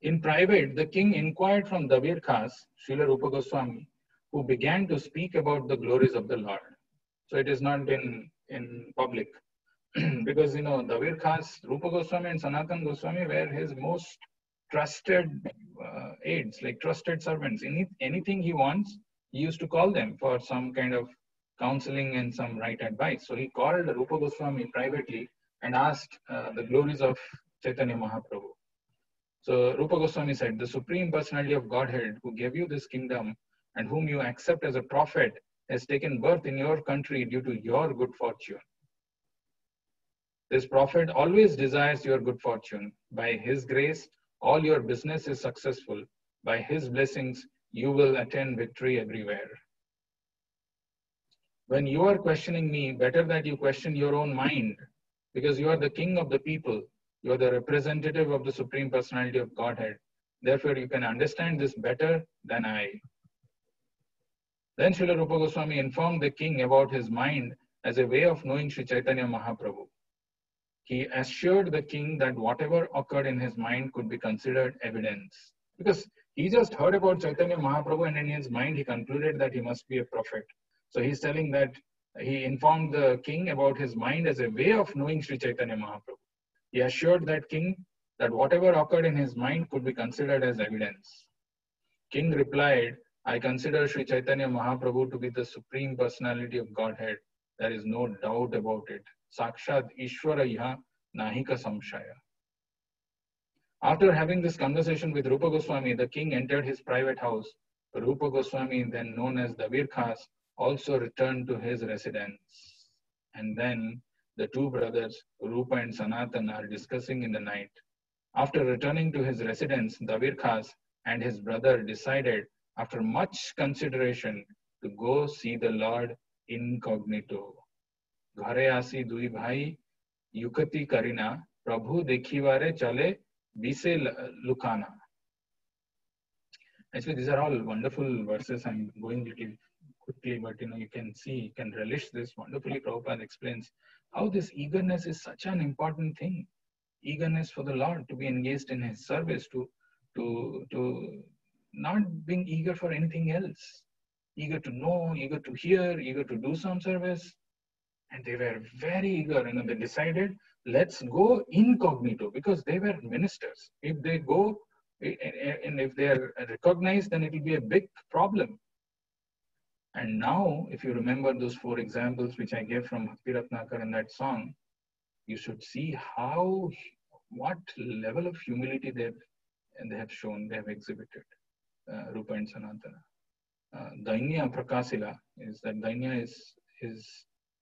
In private, the king inquired from Dabir Khas, Srila Rupa Goswami, who began to speak about the glories of the Lord. So it has not been in public. Because, Dabir Khas, Rupa Goswami and Sanatan Goswami were his most trusted aides, like trusted servants. Anything he wants, he used to call them for some kind of counseling and some right advice. So he called Rupa Goswami privately and asked the glories of Chaitanya Mahaprabhu. So Rupa Goswami said, the Supreme Personality of Godhead who gave you this kingdom and whom you accept as a prophet has taken birth in your country due to your good fortune. This prophet always desires your good fortune. By his grace, all your business is successful. By his blessings, you will attain victory everywhere. When you are questioning me, better that you question your own mind, because you are the king of the people. You are the representative of the Supreme Personality of Godhead. Therefore, you can understand this better than I. Then Srila Rupa Goswami informed the king about his mind as a way of knowing Sri Chaitanya Mahaprabhu. He assured the king that whatever occurred in his mind could be considered evidence. Because he just heard about Chaitanya Mahaprabhu and in his mind he concluded that he must be a prophet. So he's telling that he informed the king about his mind as a way of knowing Sri Chaitanya Mahaprabhu. He assured that king that whatever occurred in his mind could be considered as evidence. King replied, I consider Sri Chaitanya Mahaprabhu to be the Supreme Personality of Godhead. There is no doubt about it. Sakshat Ishvara Iha Nahika Samshaya. After having this conversation with Rupa Goswami, the king entered his private house. Rupa Goswami, then known as Dabir Khas, also returned to his residence. And then the two brothers, Rupa and Sanatan, are discussing in the night. After returning to his residence, Dabir Khas and his brother decided, after much consideration, to go see the Lord incognito. Ghare asi dui bhai yukati karina, Prabhu dekhivare chale bise lukana. Actually, these are all wonderful verses. I'm going a little quickly, but you can see, you can relish this wonderfully. Prabhupada explains how this eagerness is such an important thing. Eagerness for the Lord, to be engaged in his service, to not being eager for anything else, eager to know, eager to hear, eager to do some service. And they were very eager, and they decided, let's go incognito, because they were ministers. If they go, and if they are recognized, then it will be a big problem. And now, if you remember those 4 examples which I gave from Bhakti Ratnakar in that song, you should see what level of humility they have shown, they have exhibited, Rupa and Sanatana. Dainya Prakasila is that Dainya is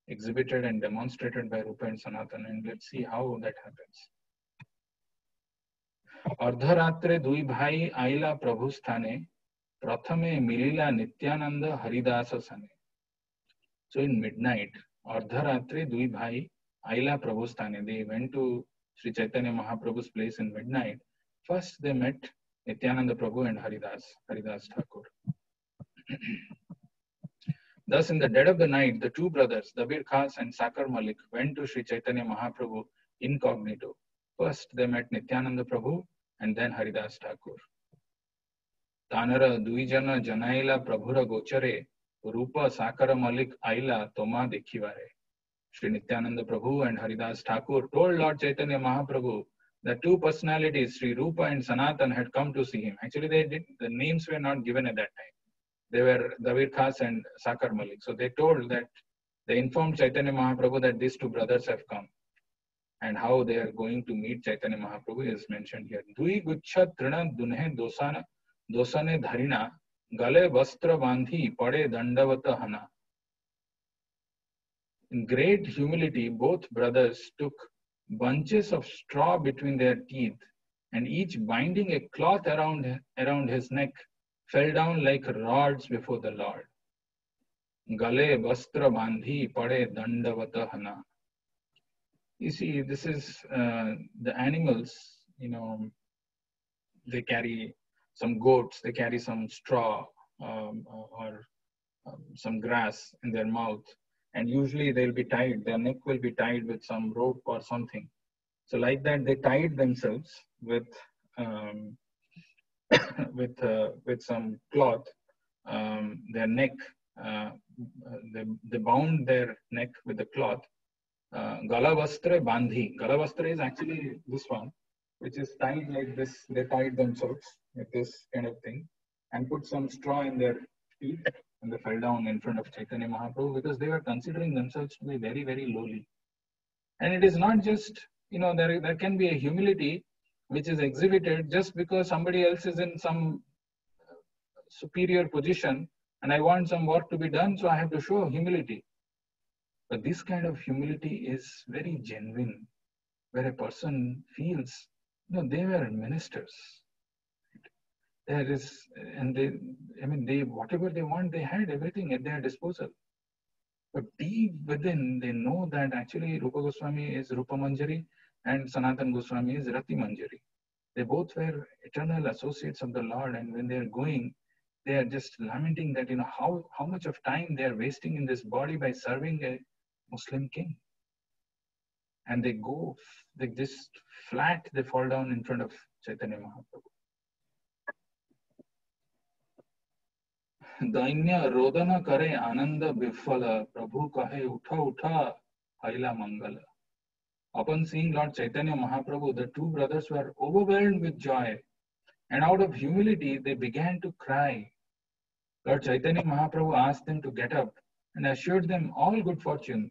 exhibited and demonstrated by Rupa and Sanatana, and let's see how that happens. Ardharatre dui bhai aila prabhu sthane, prathame milila Nityananda Haridasa sane. So in midnight, Ardharatre dui bhai aila prabhu sthane, they went to Sri Chaitanya Mahaprabhu's place in midnight. First they met Nityananda Prabhu and Haridas Thakur. Thus, in the dead of the night, the 2 brothers, Dabir Khas and Sakar Malik, went to Sri Chaitanya Mahaprabhu incognito. First, they met Nityananda Prabhu and then Haridas Thakur. Tanara Duijana Janaila Prabhura Gochare, Rupa Sakara Malik Aila Toma Dekhivare. Sri Nityananda Prabhu and Haridas Thakur told Lord Chaitanya Mahaprabhu that 2 personalities, Sri Rupa and Sanatan, had come to see him. Actually, the names were not given at that time. They were Dabir Khas and Sakar Malik. So they informed Chaitanya Mahaprabhu that these 2 brothers have come. And how they are going to meet Chaitanya Mahaprabhu is mentioned here. Dui guchha trina dunhe dosane dharina gale vastra bandhi pade dandavata hana. In great humility, both brothers took bunches of straw between their teeth, and each binding a cloth around his neck, fell down like rods before the Lord. Gale vastra bandhi pade dandavata hana. You see, this is the animals, they carry some goats, they carry some straw or some grass in their mouth. And usually they'll be tied, their neck will be tied with some rope or something. So like that, they tied themselves with some cloth, their neck, they bound their neck with the cloth. Galavastra bandhi. Galavastra is actually this one, which is tied like this. They tied themselves with this kind of thing and put some straw in their teeth, and they fell down in front of Chaitanya Mahaprabhu because they were considering themselves to be very, very lowly. And it is not just, there can be a humility which is exhibited just because somebody else is in some superior position and I want some work to be done, so I have to show humility. But this kind of humility is very genuine, where a person feels, they were ministers. There is, and they whatever they want, they had everything at their disposal. But deep within, they know that actually Rupa Goswami is Rupa Manjari and Sanatan Goswami is Rati Manjari. They both were eternal associates of the Lord, and when they are going, they are just lamenting that, how much of time they are wasting in this body by serving a Muslim king. And they just flat, they fall down in front of Chaitanya Mahaprabhu. Dainya rodana kare ananda bifala, Prabhu kahe utha utha haila mangala. Upon seeing Lord Chaitanya Mahaprabhu, the 2 brothers were overwhelmed with joy, and out of humility they began to cry. Lord Chaitanya Mahaprabhu asked them to get up and assured them all good fortune.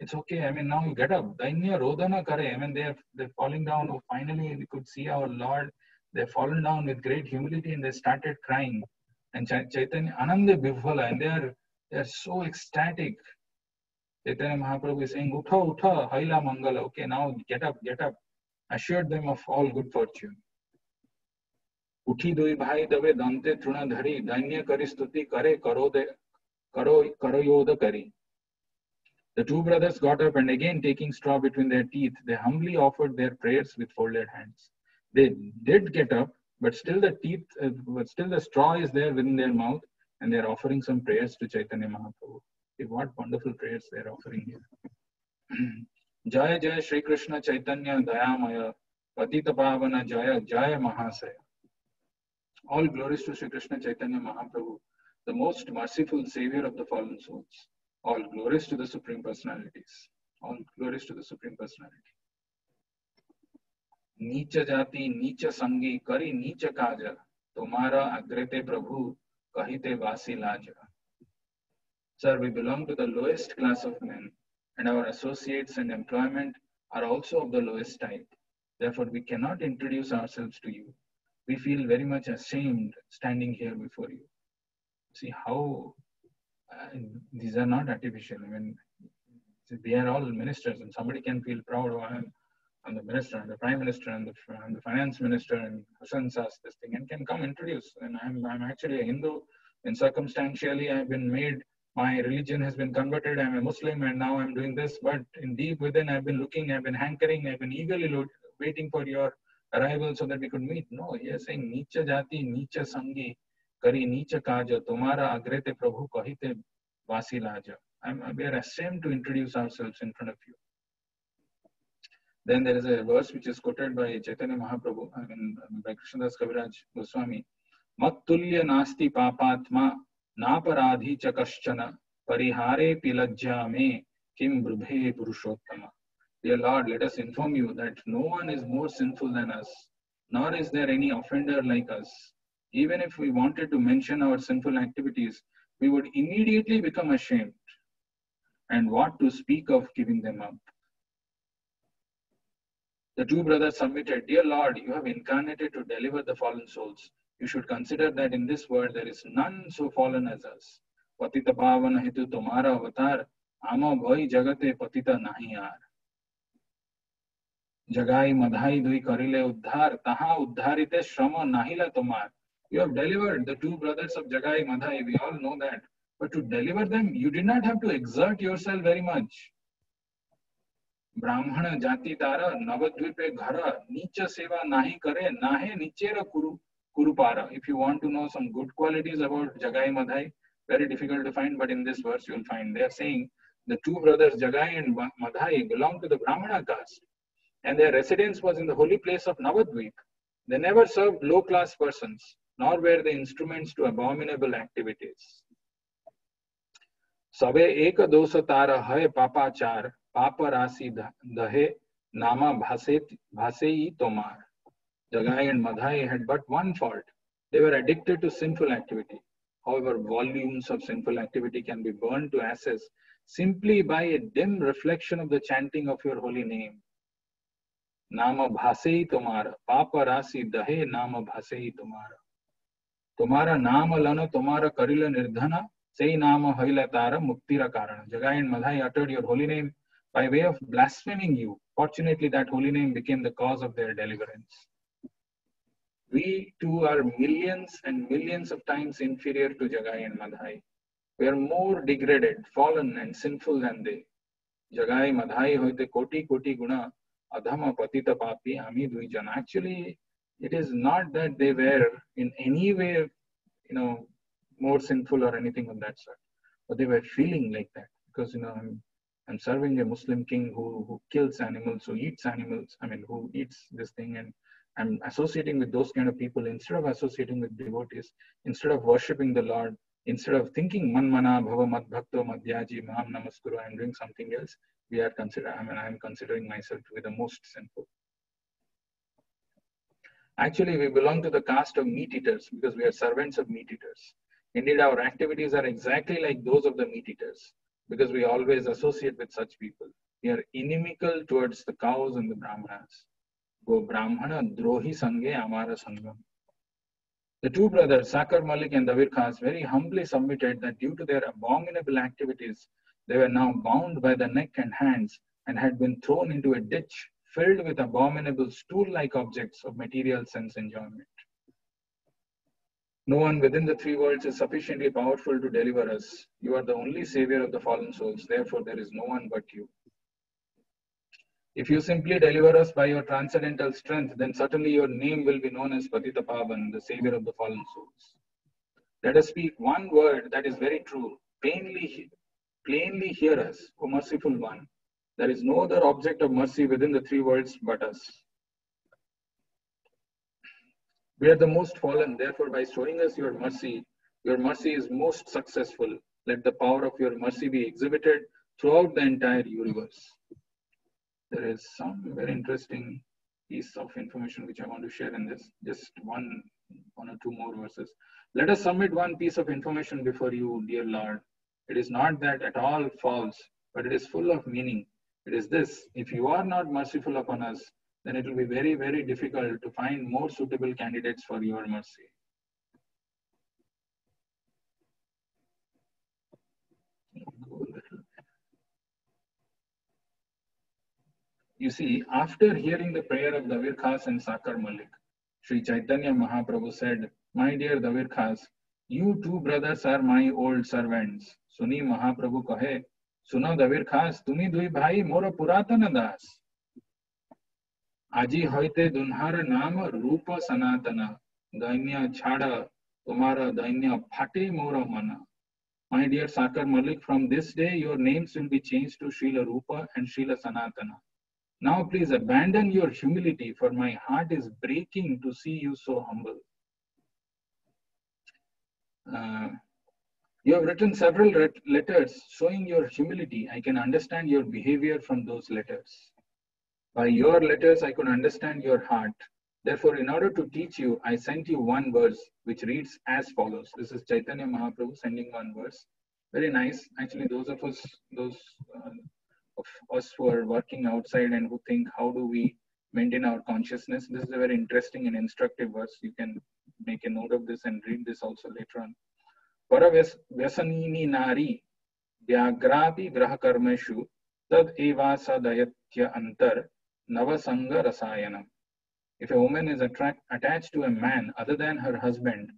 It's okay, now you get up. Dainya rodana kare, they're falling down. Oh, finally we could see our Lord. They've fallen down with great humility and they started crying. And Chaitanya Ananda Bifala, and they are so ecstatic. Chaitanya Mahaprabhu is saying, Utha Utha Haila Mangala. Okay, now get up. Assured them of all good fortune. Uthi doi bhai dave dante truna dhari, dainya kari stuti kare karoyoda kari. The 2 brothers got up, and again taking straw between their teeth, they humbly offered their prayers with folded hands. They did get up, but still the straw is there within their mouth, and they are offering some prayers to Chaitanya Mahaprabhu. What wonderful prayers they are offering here. Jaya Jaya Shri Krishna Chaitanya Dayamaya Patita Pavana Jaya Jaya Mahasaya. All glories to Sri Krishna Chaitanya Mahaprabhu, the most merciful savior of the fallen souls. All glories to the Supreme Personalities. All glories to the Supreme Personality. नीच जाति नीच संगी करी नीच काज तुम्हारा अग्रते प्रभु कहिते वासी लाज. Sir, we belong to the lowest class of men, and our associates and employment are also of the lowest type. Therefore, we cannot introduce ourselves to you. We feel very much ashamed standing here before you. See how these are not artificial. I mean, they are all ministers, and somebody can feel proud. Oh, I'm the minister, and the prime minister, and the finance minister, and Hassan says this thing, and can come introduce. And I'm actually a Hindu, and circumstantially I've been made. My religion has been converted. I'm a Muslim, and now I'm doing this. But in deep within, I've been looking, I've been hankering, I've been eagerly waiting for your arrival so that we could meet. No, he is saying, Nicha jati, nicha sangi, kari nicha kaja, tumara agrete prabhu kahite vasi laja. We are ashamed to introduce ourselves in front of you. Then there is a verse which is quoted by Chaitanya Mahaprabhu, by Krishnadas Kaviraj Goswami. Mattulya nasti papatma naparadhi chakaschana parihare pilajya me kim brubhe purushottama. Dear Lord, let us inform you that no one is more sinful than us, nor is there any offender like us. Even if we wanted to mention our sinful activities, we would immediately become ashamed. And what to speak of giving them up? The two brothers submitted, Dear Lord, you have incarnated to deliver the fallen souls. You should consider that in this world there is none so fallen as us. Patita pavana hetu tumhara avatar, ama bhai jagate patita nahi yaar. Jagai madhai dui karile uddhar, taha uddharite shrama nahila tumar. You have delivered the two brothers of Jagai Madhai, we all know that. But to deliver them, you did not have to exert yourself very much. Brahmana jati tara navadvipe ghara nicha seva nahi kare nahe nichera kurupara. If you want to know some good qualities about Jagai Madhai, very difficult to find, but in this verse you will find. They are saying the two brothers Jagai and Madhai belong to the Brahmana caste, and their residence was in the holy place of Navadvip. They never served low-class persons, nor were they instruments to abominable activities. Sabe eka dosa tara hai papachar, papa rasi dahe nama bhasei tomar. Jagai and Madhai had but one fault. They were addicted to sinful activity. However, volumes of sinful activity can be burned to ashes simply by a dim reflection of the chanting of your holy name. Nama bhasei tomara, papa rasi dahe nama bhasei tomara. Tomara nama lana tomara karila nirdhana, say nama haila tara muktira karana. Jagai and Madhai uttered your holy name by way of blaspheming you. Fortunately, that holy name became the cause of their deliverance. We too are millions and millions of times inferior to Jagai and Madhai. We are more degraded, fallen and sinful than they. Jagai Madhai hoite koti koti guna adhama patita papi ami duijan. Actually, it is not that they were in any way, more sinful or anything of that sort, but they were feeling like that because, I'm serving a Muslim king who kills animals, who eats animals, who eats this thing, and I'm associating with those kind of people instead of associating with devotees, instead of worshipping the Lord, instead of thinking manmana bhava mad bhakto madhyaji maham namaskuru, I'm doing something else. I'm considering myself to be the most sinful. Actually, we belong to the caste of meat eaters because we are servants of meat eaters. Indeed, our activities are exactly like those of the meat eaters because we always associate with such people. We are inimical towards the cows and the brahmanas. Go brahmana drohi sange amara sangam. The two brothers, Sakar Malik and Davir Khas, very humbly submitted that due to their abominable activities, they were now bound by the neck and hands and had been thrown into a ditch filled with abominable stool-like objects of material sense enjoyment. No one within the three worlds is sufficiently powerful to deliver us. You are the only savior of the fallen souls. Therefore, there is no one but you. If you simply deliver us by your transcendental strength, then certainly your name will be known as Patita Pavan, the savior of the fallen souls. Let us speak one word that is very true. Plainly hear us, O merciful one. There is no other object of mercy within the three worlds but us. We are the most fallen. Therefore, by showing us your mercy is most successful. Let the power of your mercy be exhibited throughout the entire universe. There is some very interesting piece of information which I want to share in this. Just one or two more verses. Let us submit one piece of information before you, dear Lord. It is not that at all false, but it is full of meaning. It is this: if you are not merciful upon us, then it will be very, very difficult to find more suitable candidates for your mercy. You see, after hearing the prayer of Davir Khas and Sakar Malik, Sri Chaitanya Mahaprabhu said, "My dear Davir Khas, you two brothers are my old servants." Suni Mahaprabhu kahe, "Suno Davir Khas, tumi dui bhai moro puratana das. Aji hoite dunhar naam rupa sanatana, dainya chhada, tumara dainya phate mora mana." My dear Sakar Malik, from this day your names will be changed to Srila Rupa and Srila Sanatana. Now please abandon your humility, for my heart is breaking to see you so humble. You have written several letters showing your humility. I can understand your behavior from those letters. By your letters, I could understand your heart. Therefore, in order to teach you, I sent you one verse which reads as follows. This is Chaitanya Mahaprabhu sending one verse. Very nice. Actually, those of us who are working outside and who think, how do we maintain our consciousness? This is a very interesting and instructive verse. You can make a note of this and read this also later on. Paravyasani nari vyagrapi graha karmeshu tad eva sadayatya antar navasanga rasayanam. If a woman is attached to a man other than her husband,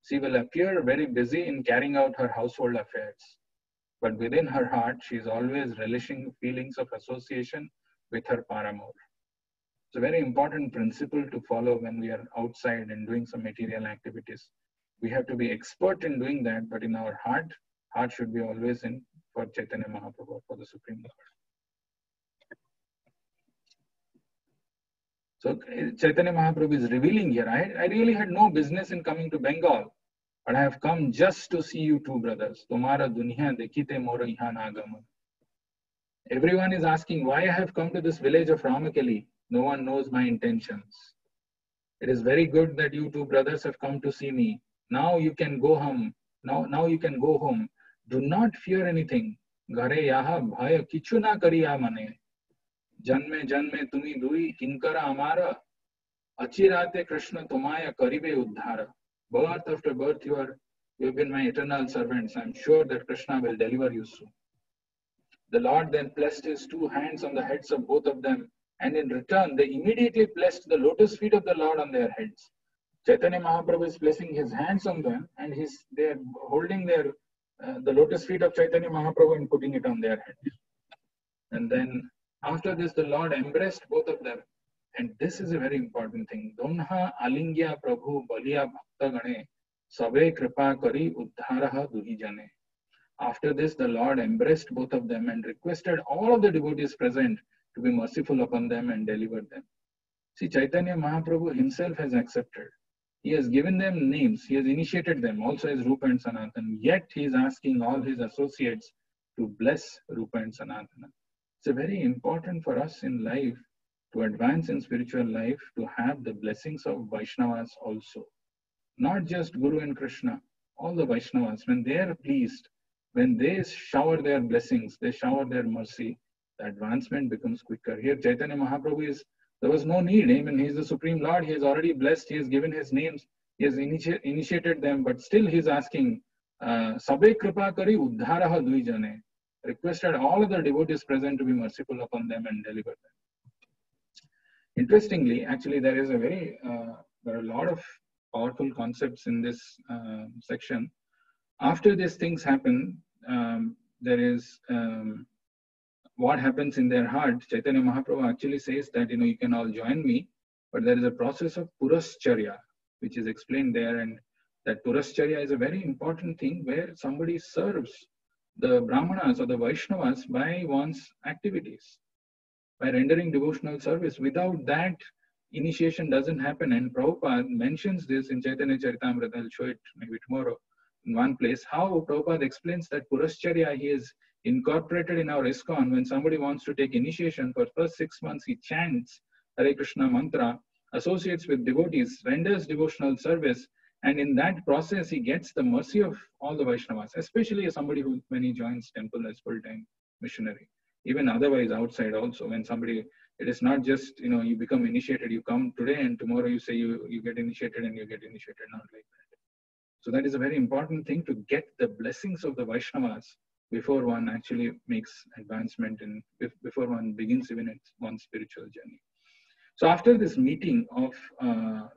she will appear very busy in carrying out her household affairs. But within her heart, she is always relishing feelings of association with her paramour. It's a very important principle to follow when we are outside and doing some material activities. We have to be expert in doing that, but in our heart should be always in for Chaitanya Mahaprabhu, for the Supreme Lord. So Chaitanya Mahaprabhu is revealing here, I really had no business in coming to Bengal, but I have come just to see you two brothers. Tumhara duniya dekhite mora ihan agaman. Everyone is asking why I have come to this village of Ramakeli. No one knows my intentions. It is very good that you two brothers have come to see me. Now you can go home. Now you can go home. Do not fear anything. Gare yaha bhaya kichu na kariya mane. Janme janme tumi dui kinkara amara. Achirate Krishna tumaya karibe uddhara. Birth after birth you have been my eternal servants. I am sure that Krishna will deliver you soon. The Lord then placed his two hands on the heads of both of them, and in return they immediately placed the lotus feet of the Lord on their heads. Chaitanya Mahaprabhu is placing his hands on them, and they are holding the lotus feet of Chaitanya Mahaprabhu and putting it on their heads. And then after this, the Lord embraced both of them. And this is a very important thing. Donha alingya prabhu baliya bhakta gane sabe kripa kari uddharaha duhi jane. After this, the Lord embraced both of them and requested all of the devotees present to be merciful upon them and deliver them. See, Chaitanya Mahaprabhu himself has accepted. He has given them names. He has initiated them also as Rupa and Sanatana. Yet he is asking all his associates to bless Rupa and Sanatana. It's very important for us in life to advance in spiritual life to have the blessings of Vaishnavas also. Not just Guru and Krishna, all the Vaishnavas, when they are pleased, when they shower their blessings, they shower their mercy, the advancement becomes quicker. Here Chaitanya Mahaprabhu there was no need. I mean, he is the Supreme Lord. He has already blessed. He has given his names. He has initiated them. But still he is asking, Sabe kripa kari uddharaha dui jane. Requested all other devotees present to be merciful upon them and deliver them. Interestingly, actually, there are a lot of powerful concepts in this section. After these things happen, there is what happens in their heart. Chaitanya Mahaprabhu actually says that, you can all join me, but there is a process of purascharya, which is explained there. And that purascharya is a very important thing where somebody serves the Brahmanas or the Vaishnavas by one's activities, by rendering devotional service. Without that, initiation doesn't happen. And Prabhupada mentions this in Chaitanya Charitamrita. I'll show it maybe tomorrow in one place. How Prabhupada explains that Purascharya, he is incorporated in our ISKCON. When somebody wants to take initiation, for first 6 months he chants Hare Krishna mantra, associates with devotees, renders devotional service, and in that process he gets the mercy of all the Vaishnavas, especially as somebody who, when he joins temple as full-time missionary. Even otherwise outside also, when somebody, it is not just, you become initiated, you come today and tomorrow you say you get initiated and you get initiated, not like that. So that is a very important thing, to get the blessings of the Vaishnavas before one actually makes advancement in, before one begins even one's spiritual journey. So after this meeting of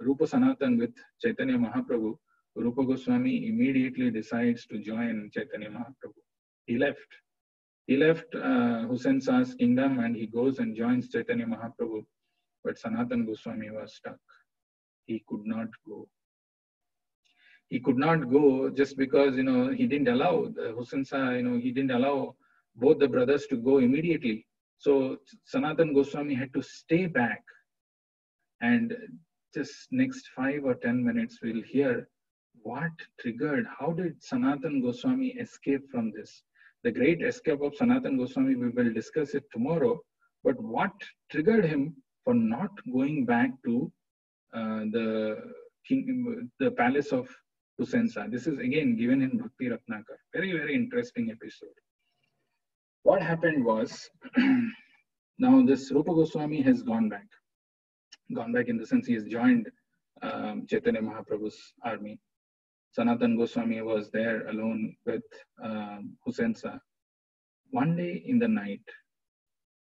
Rupa Sanatan with Chaitanya Mahaprabhu, Rupa Goswami immediately decides to join Chaitanya Mahaprabhu. He left Hussain Shah's kingdom and he goes and joins Chaitanya Mahaprabhu. But Sanatan Goswami was stuck. He could not go. He could not go just because, he didn't allow Hussain Shah, he didn't allow both the brothers to go immediately. So Sanatan Goswami had to stay back. And just next 5 or 10 minutes, we'll hear what triggered, how did Sanatan Goswami escape from this? The great escape of Sanatan Goswami, we will discuss it tomorrow. But what triggered him for not going back to the palace of Hussain Shah? This is again given in Bhakti Ratnakar. Very, very interesting episode. What happened was, now this Rupa Goswami has gone back. Gone back in the sense he has joined Chaitanya Mahaprabhu's army. Sanatan Goswami was there alone with Hussain Shah. One day in the night,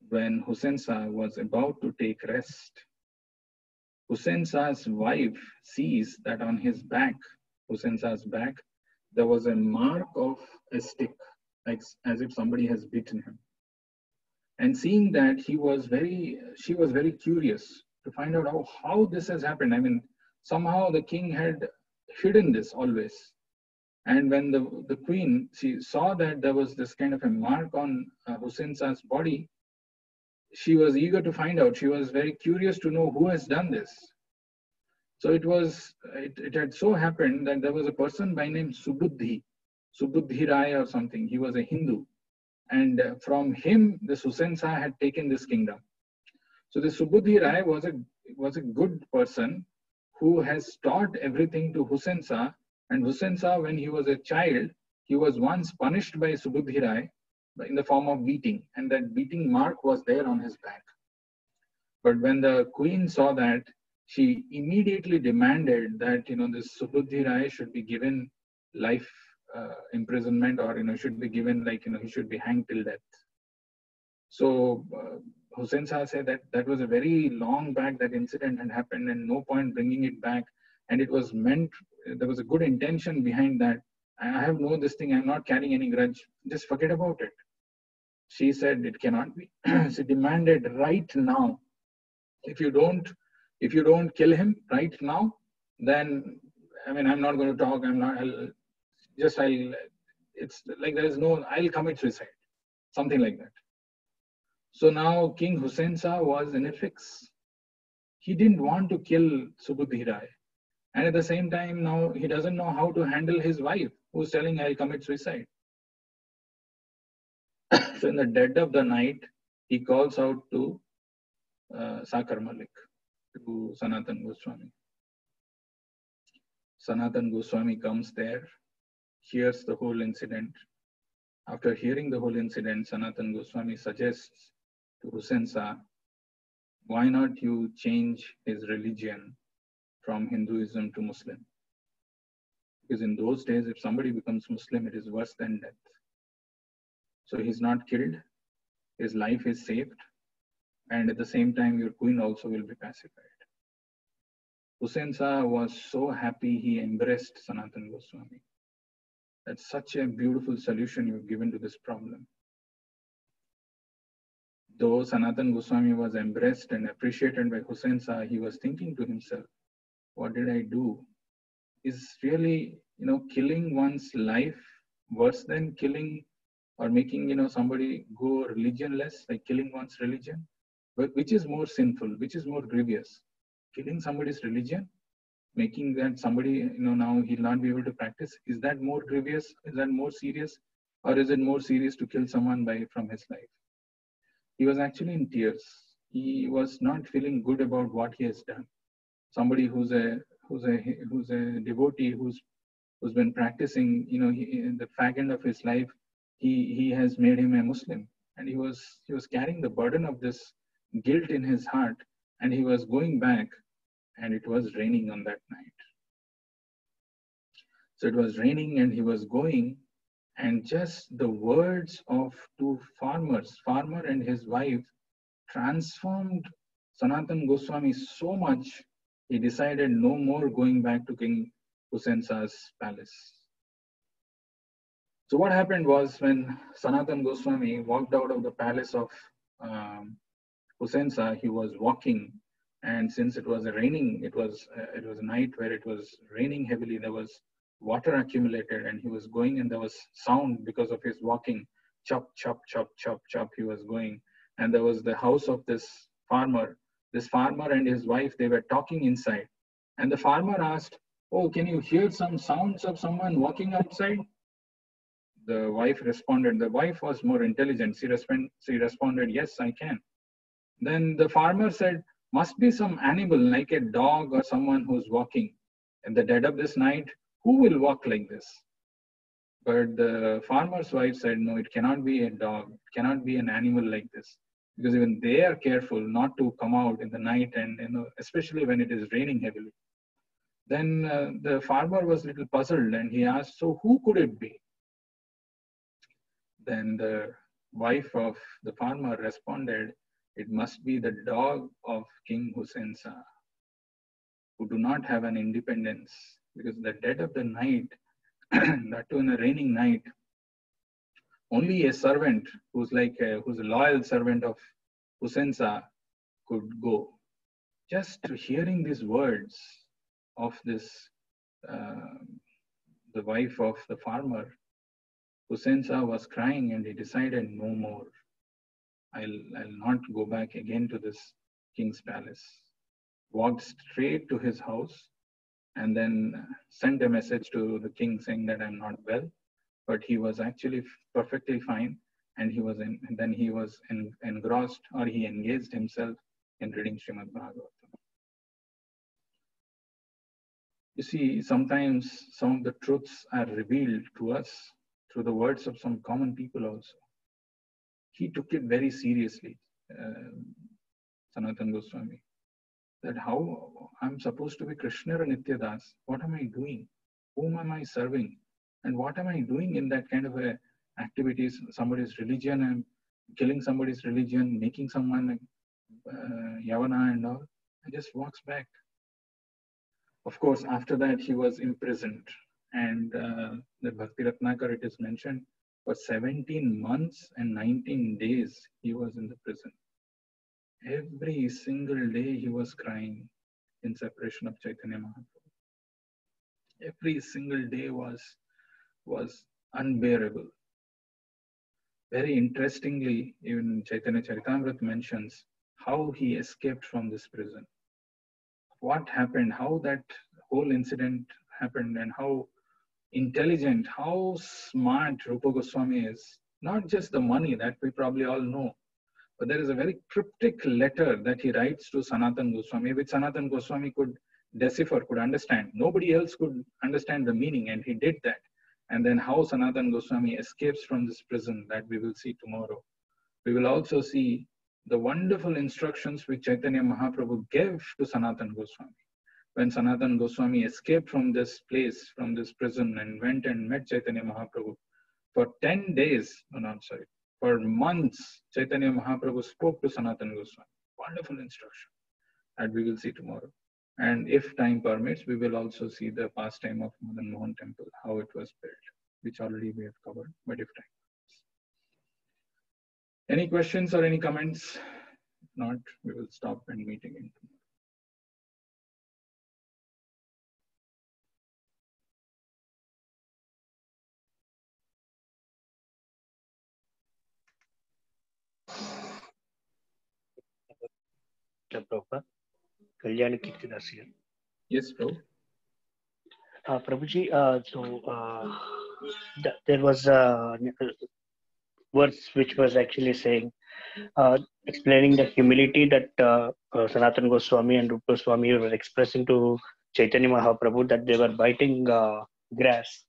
when Hussain Shah was about to take rest, Hussain Shah's wife sees that on his back, Hussain Shah's back, there was a mark of a stick, like as if somebody has beaten him. And seeing that, she was very curious to find out how this has happened. I mean, somehow the king had hidden this always. And when the queen, she saw that there was this kind of a mark on Hussain Shah's body, she was eager to find out. She was very curious to know who has done this. So it had so happened that there was a person by name Subuddhi Rai or something. He was a Hindu. And from him, this Hussain Shah had taken this kingdom. So the Subuddhi Rai was a good person who has taught everything to Hussain Shah. And Hussain Shah, when he was a child, he was once punished by Subuddhi Rai in the form of beating. And that beating mark was there on his back. But when the queen saw that, she immediately demanded that, this Subuddhi Rai should be given life imprisonment, or, should be given he should be hanged till death. So Hussain Shah said that was a very long back that incident had happened and no point bringing it back. And it was meant, there was a good intention behind that. I have known this thing, I'm not carrying any grudge, just forget about it. She said it cannot be. She demanded right now, if you don't kill him right now, then, I'm not going to talk, it's like there is no, I'll commit suicide, something like that. So now King Hussain Shah was in a fix. He didn't want to kill Subuddhi Rai. And at the same time, now he doesn't know how to handle his wife, who's telling I'll commit suicide. So in the dead of the night, he calls out to Sakar Malik, to Sanatan Goswami. Sanatan Goswami comes there, hears the whole incident. After hearing the whole incident, Sanatan Goswami suggests to Hussain Shah, why not you change his religion from Hinduism to Muslim? Because in those days, if somebody becomes Muslim, it is worse than death. So he's not killed, his life is saved, and at the same time, your queen also will be pacified. Hussain Shah was so happy, he embraced Sanatan Goswami. That's such a beautiful solution you've given to this problem. Though Sanatan Goswami was embraced and appreciated by Hussain Shah, he was thinking to himself, what did I do? Is really, killing one's life worse than killing or making, somebody go religionless, like killing one's religion? But which is more sinful, which is more grievous? killing somebody's religion, making that somebody, now he'll not be able to practice. Is that more grievous? Is that more serious? Or is it more serious to kill someone from his life? He was actually in tears. He was not feeling good about what he has done. Somebody who's a devotee, who's been practicing, in the fag end of his life, he has made him a Muslim, and he was carrying the burden of this guilt in his heart, and he was going back, and it was raining on that night. So it was raining, and he was going, and just the words of two farmers, farmer and his wife, transformed Sanatan Goswami so much, he decided no more going back to King Hussain Shah's palace. So what happened was, when Sanatan Goswami walked out of the palace of Hussain Shah, he was walking, and since it was raining, it was a night where it was raining heavily. There was water accumulated, and he was going, and there was sound because of his walking. Chop, chop, chop, chop, chop. He was going, and there was the house of this farmer. This farmer and his wife, they were talking inside, and the farmer asked, "Oh, can you hear some sounds of someone walking outside?" The wife responded. The wife was more intelligent. She responded, "Yes, I can." Then the farmer said, "Must be some animal like a dog or someone who's walking in the dead of this night. Who will walk like this?" But the farmer's wife said, "No, it cannot be a dog. It cannot be an animal like this, because even they are careful not to come out in the night, and especially when it is raining heavily." Then the farmer was a little puzzled, and he asked, "So who could it be?" Then the wife of the farmer responded, "It must be the dog of King Hussain Shah, who do not have an independence, because the dead of the night, that too in a raining night, only a servant who's a loyal servant of Hussain Shah could go." Just hearing these words of this, the wife of the farmer, Hussain Shah was crying, and he decided, "No more. I'll not go back again to this king's palace." Walked straight to his house, and then sent a message to the king saying that I'm not well, but he was actually perfectly fine, and he was engrossed, or he engaged himself in reading Srimad Bhagavatam. You see, sometimes some of the truths are revealed to us through the words of some common people also. He took it very seriously, Sanatan Goswami, that how I'm supposed to be Krishna or Nityadas. What am I doing? Whom am I serving? And what am I doing in that kind of activities? Somebody's religion, I'm killing somebody's religion, making someone Yavana and all. He just walks back. Of course, after that, he was imprisoned. And the Bhakti Ratnakar, it is mentioned, for 17 months and 19 days, he was in the prison. Every single day he was crying in separation of Chaitanya Mahaprabhu. Every single day was unbearable. Very interestingly, even Chaitanya Charitamrita mentions how he escaped from this prison. What happened, how that whole incident happened, and how intelligent, how smart Rupa Goswami is. Not just the money that we probably all know, but there is a very cryptic letter that he writes to Sanatan Goswami, which Sanatan Goswami could decipher, could understand. Nobody else could understand the meaning, and he did that. And then how Sanatan Goswami escapes from this prison, that we will see tomorrow. We will also see the wonderful instructions which Chaitanya Mahaprabhu gave to Sanatan Goswami. When Sanatan Goswami escaped from this place, from this prison, and went and met Chaitanya Mahaprabhu, for 10 days, for months, Chaitanya Mahaprabhu spoke to Sanatan Goswami. Wonderful instruction that we will see tomorrow. And if time permits, we will also see the pastime of Madan Mohan Temple, how it was built, which already we have covered, but if time permits. Any questions or any comments? If not, we will stop and meet again tomorrow. Kalyana Kirtidas here. Yes, Prabhu. Prabhuji, there was a verse which was actually saying, explaining the humility that Sanatana Goswami and Rupa Goswami were expressing to Chaitanya Mahaprabhu, that they were biting grass.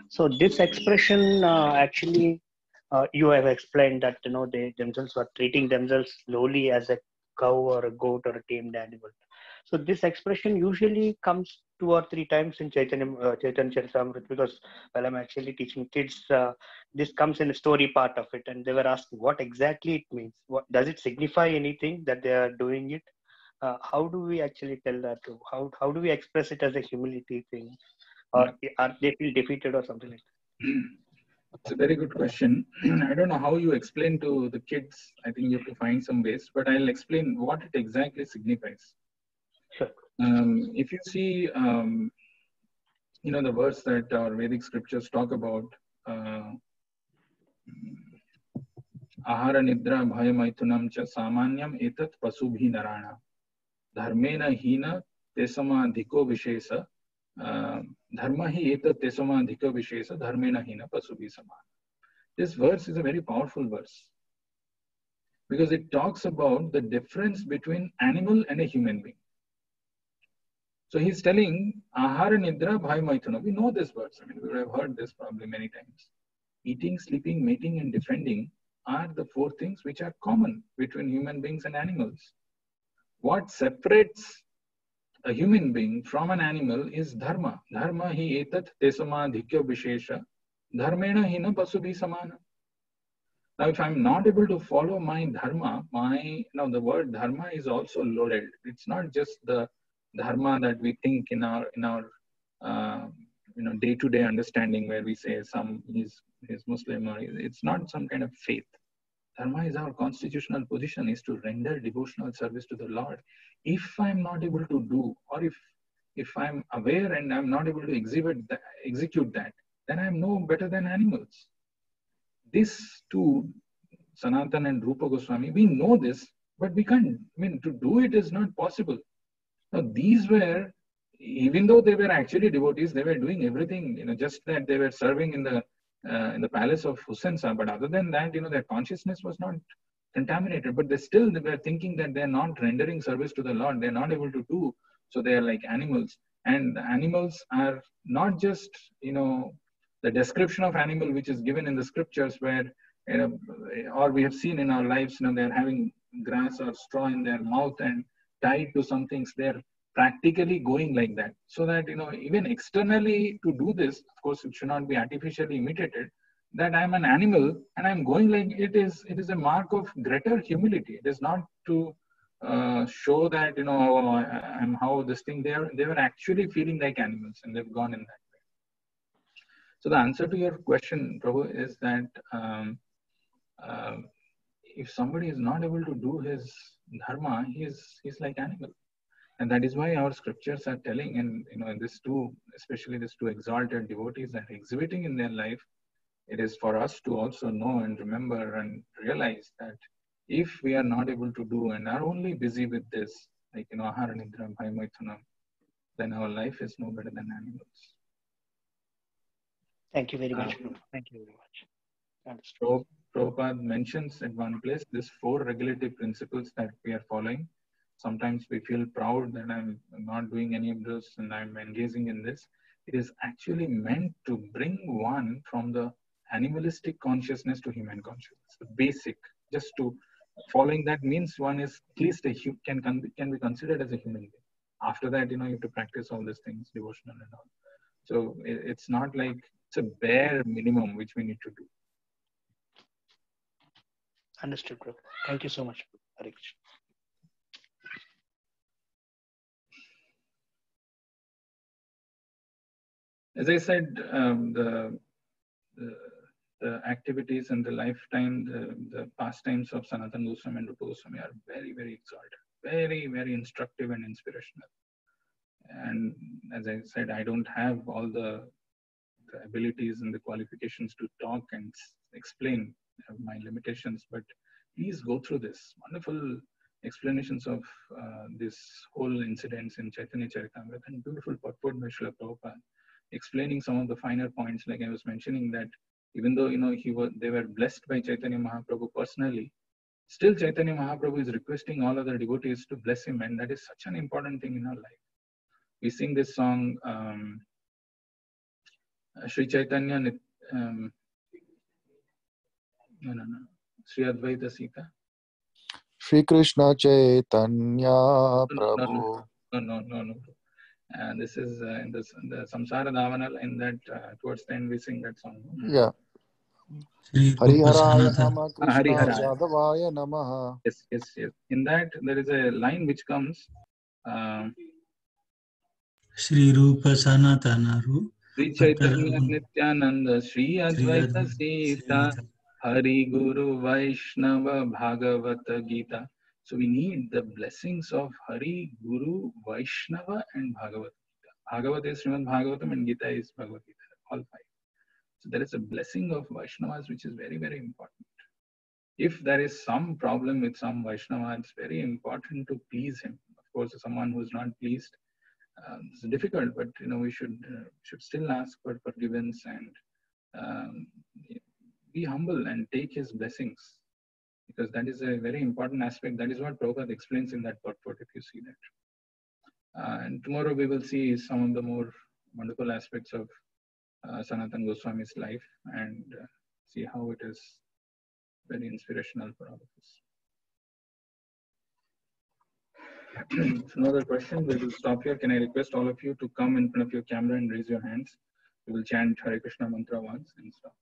So this expression actually, you have explained that they themselves were treating themselves lowly as a cow or a goat or a tamed animal. So this expression usually comes 2 or 3 times in Chaitanya Charitamrita, because while I'm actually teaching kids, this comes in the story part of it, and they were asking what exactly it means. What does it signify anything that they are doing it? How do we actually tell that? How do we express it as a humility thing, or are they feel defeated or something like that? It's a very good question. I don't know how you explain to the kids. I think you have to find some ways, but I'll explain what it exactly signifies. Sure. If you see, the verse that our Vedic scriptures talk about, ahara nidra bhaya maitunam cha samanyam etat pasubhi narana dharmena hina tesama dhiko vishesa dharma hi etat tesama dhiko vishesa dharmena hina pasubhi samana. This verse is a very powerful verse because it talks about the difference between animal and a human being. So he's telling ahara nidra bhaya maituna. We know this verse. I mean, we would have heard this probably many times. Eating, sleeping, mating, and defending are the 4 things which are common between human beings and animals. What separates a human being from an animal is dharma. Dharma hi etat tesama dhikya vishesha dharmena hina pasubhi samana. Now, if I'm not able to follow my dharma, the word dharma is also loaded. It's not just the dharma that we think in our day-to-day understanding, where we say some is Muslim, or it's not some kind of faith. Dharma is our constitutional position, is to render devotional service to the Lord. If I'm not able to do, or if I'm aware and I'm not able to execute that, then I'm no better than animals. This too, Sanatana and Rupa Goswami, we know this, but we can't. I mean, to do it is not possible. Now, these were, even though they were actually devotees, they were doing everything. Just that they were serving in the palace of Hussain Shah. But other than that, their consciousness was not contaminated. But they were thinking that they're not rendering service to the Lord. They're not able to do. So they are like animals. And animals are not just, the description of animal which is given in the scriptures, where, or we have seen in our lives, they're having grass or straw in their mouth and tied to some things. They're practically going like that, so that even externally to do this, of course it should not be artificially imitated, that I'm an animal and I'm going like it is a mark of greater humility. It is not to show that I'm how this thing. They were actually feeling like animals, and they've gone in that way. So the answer to your question, Prabhu, is that if somebody is not able to do his dharma, he's like animal. And that is why our scriptures are telling, and in this too, especially these 2 exalted devotees that are exhibiting in their life, it is for us to also know and remember and realize that if we are not able to do and are only busy with this, like ahara nidra bhaya maithunam, then our life is no better than animals. Thank you very much. Thank you very much. Prabhupada mentions at one place these 4 regulative principles that we are following. Sometimes we feel proud that I'm not doing any of this and I'm engaging in this. It is actually meant to bring one from the animalistic consciousness to human consciousness. The basic, just to following that means one is at least can be considered as a human being. After that, you have to practice all these things, devotional and all. So it's not like it's a bare minimum which we need to do. Understood, bro. Thank you so much, Hare Krishna. As I said, the activities and the lifetime, the pastimes of Sanatana Goswami and Rupa Goswami are very, very exalted, very, very instructive and inspirational. And as I said, I don't have all the abilities and the qualifications to talk and explain my limitations, but please go through this wonderful explanations of this whole incidents in Chaitanya Charitamrita, and beautiful purport by Srila Prabhupada, explaining some of the finer points. Like I was mentioning that even though they were blessed by Chaitanya Mahaprabhu personally, still Chaitanya Mahaprabhu is requesting all other devotees to bless him, and that is such an important thing in our life. We sing this song, Sri Chaitanya, Sri Advaita Sita. Shri Krishna Chaitanya Prabhu. No. And this is in the Samsara Davana, in that towards the end we sing that song. Yeah. Hariharaya Nama Krishna Yadavaya Namaha. Yes. In that there is a line which comes. Shri Rupa Sanatana Ru. Sri Chaitanya Nityananda Sri Advaita Sita Hari Guru Vaishnava Bhagavata Gita. So we need the blessings of Hari, Guru, Vaishnava and Bhagavata Gita. Bhagavata is Srimad Bhagavatam and Gita is Bhagavad Gita, all five. So there is a blessing of Vaishnavas which is very, very important. If there is some problem with some Vaishnava, it's very important to please him. Of course, someone who is not pleased, it's difficult, but we should still ask for forgiveness and be humble and take his blessings, because that is a very important aspect. That is what Prabhupada explains in that purport, if you see that. And tomorrow we will see some of the more wonderful aspects of Sanatana Goswami's life and see how it is very inspirational for all of us. No other question. We will stop here. Can I request all of you to come in front of your camera and raise your hands? We will chant Hare Krishna mantra once and stop.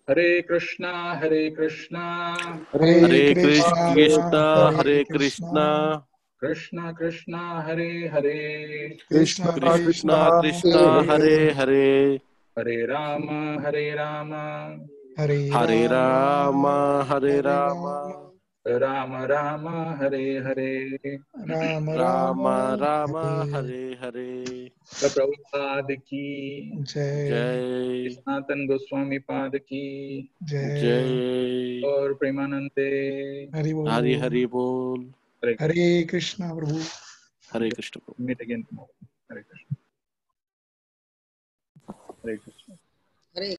Hare Krishna, Hare Krishna, Hare Krishna, Hare Krishna, Krishna Krishna, Hare Hare, Krishna Krishna Krishna, Hare Hare, Hare Rama, Hare Rama, Hare Rama, Hare Rama, Rama Rama, Hare Hare, Rama Rama, Hare Hare. Prabhupada ki Jai, Sanatana Goswami Pad ki Jai, और प्रेमानंदे Hari Hari Bol. Hare Krishna Prabhu. Hare Krishna. Meet again tomorrow. Hare Krishna. Hare Krishna. Hare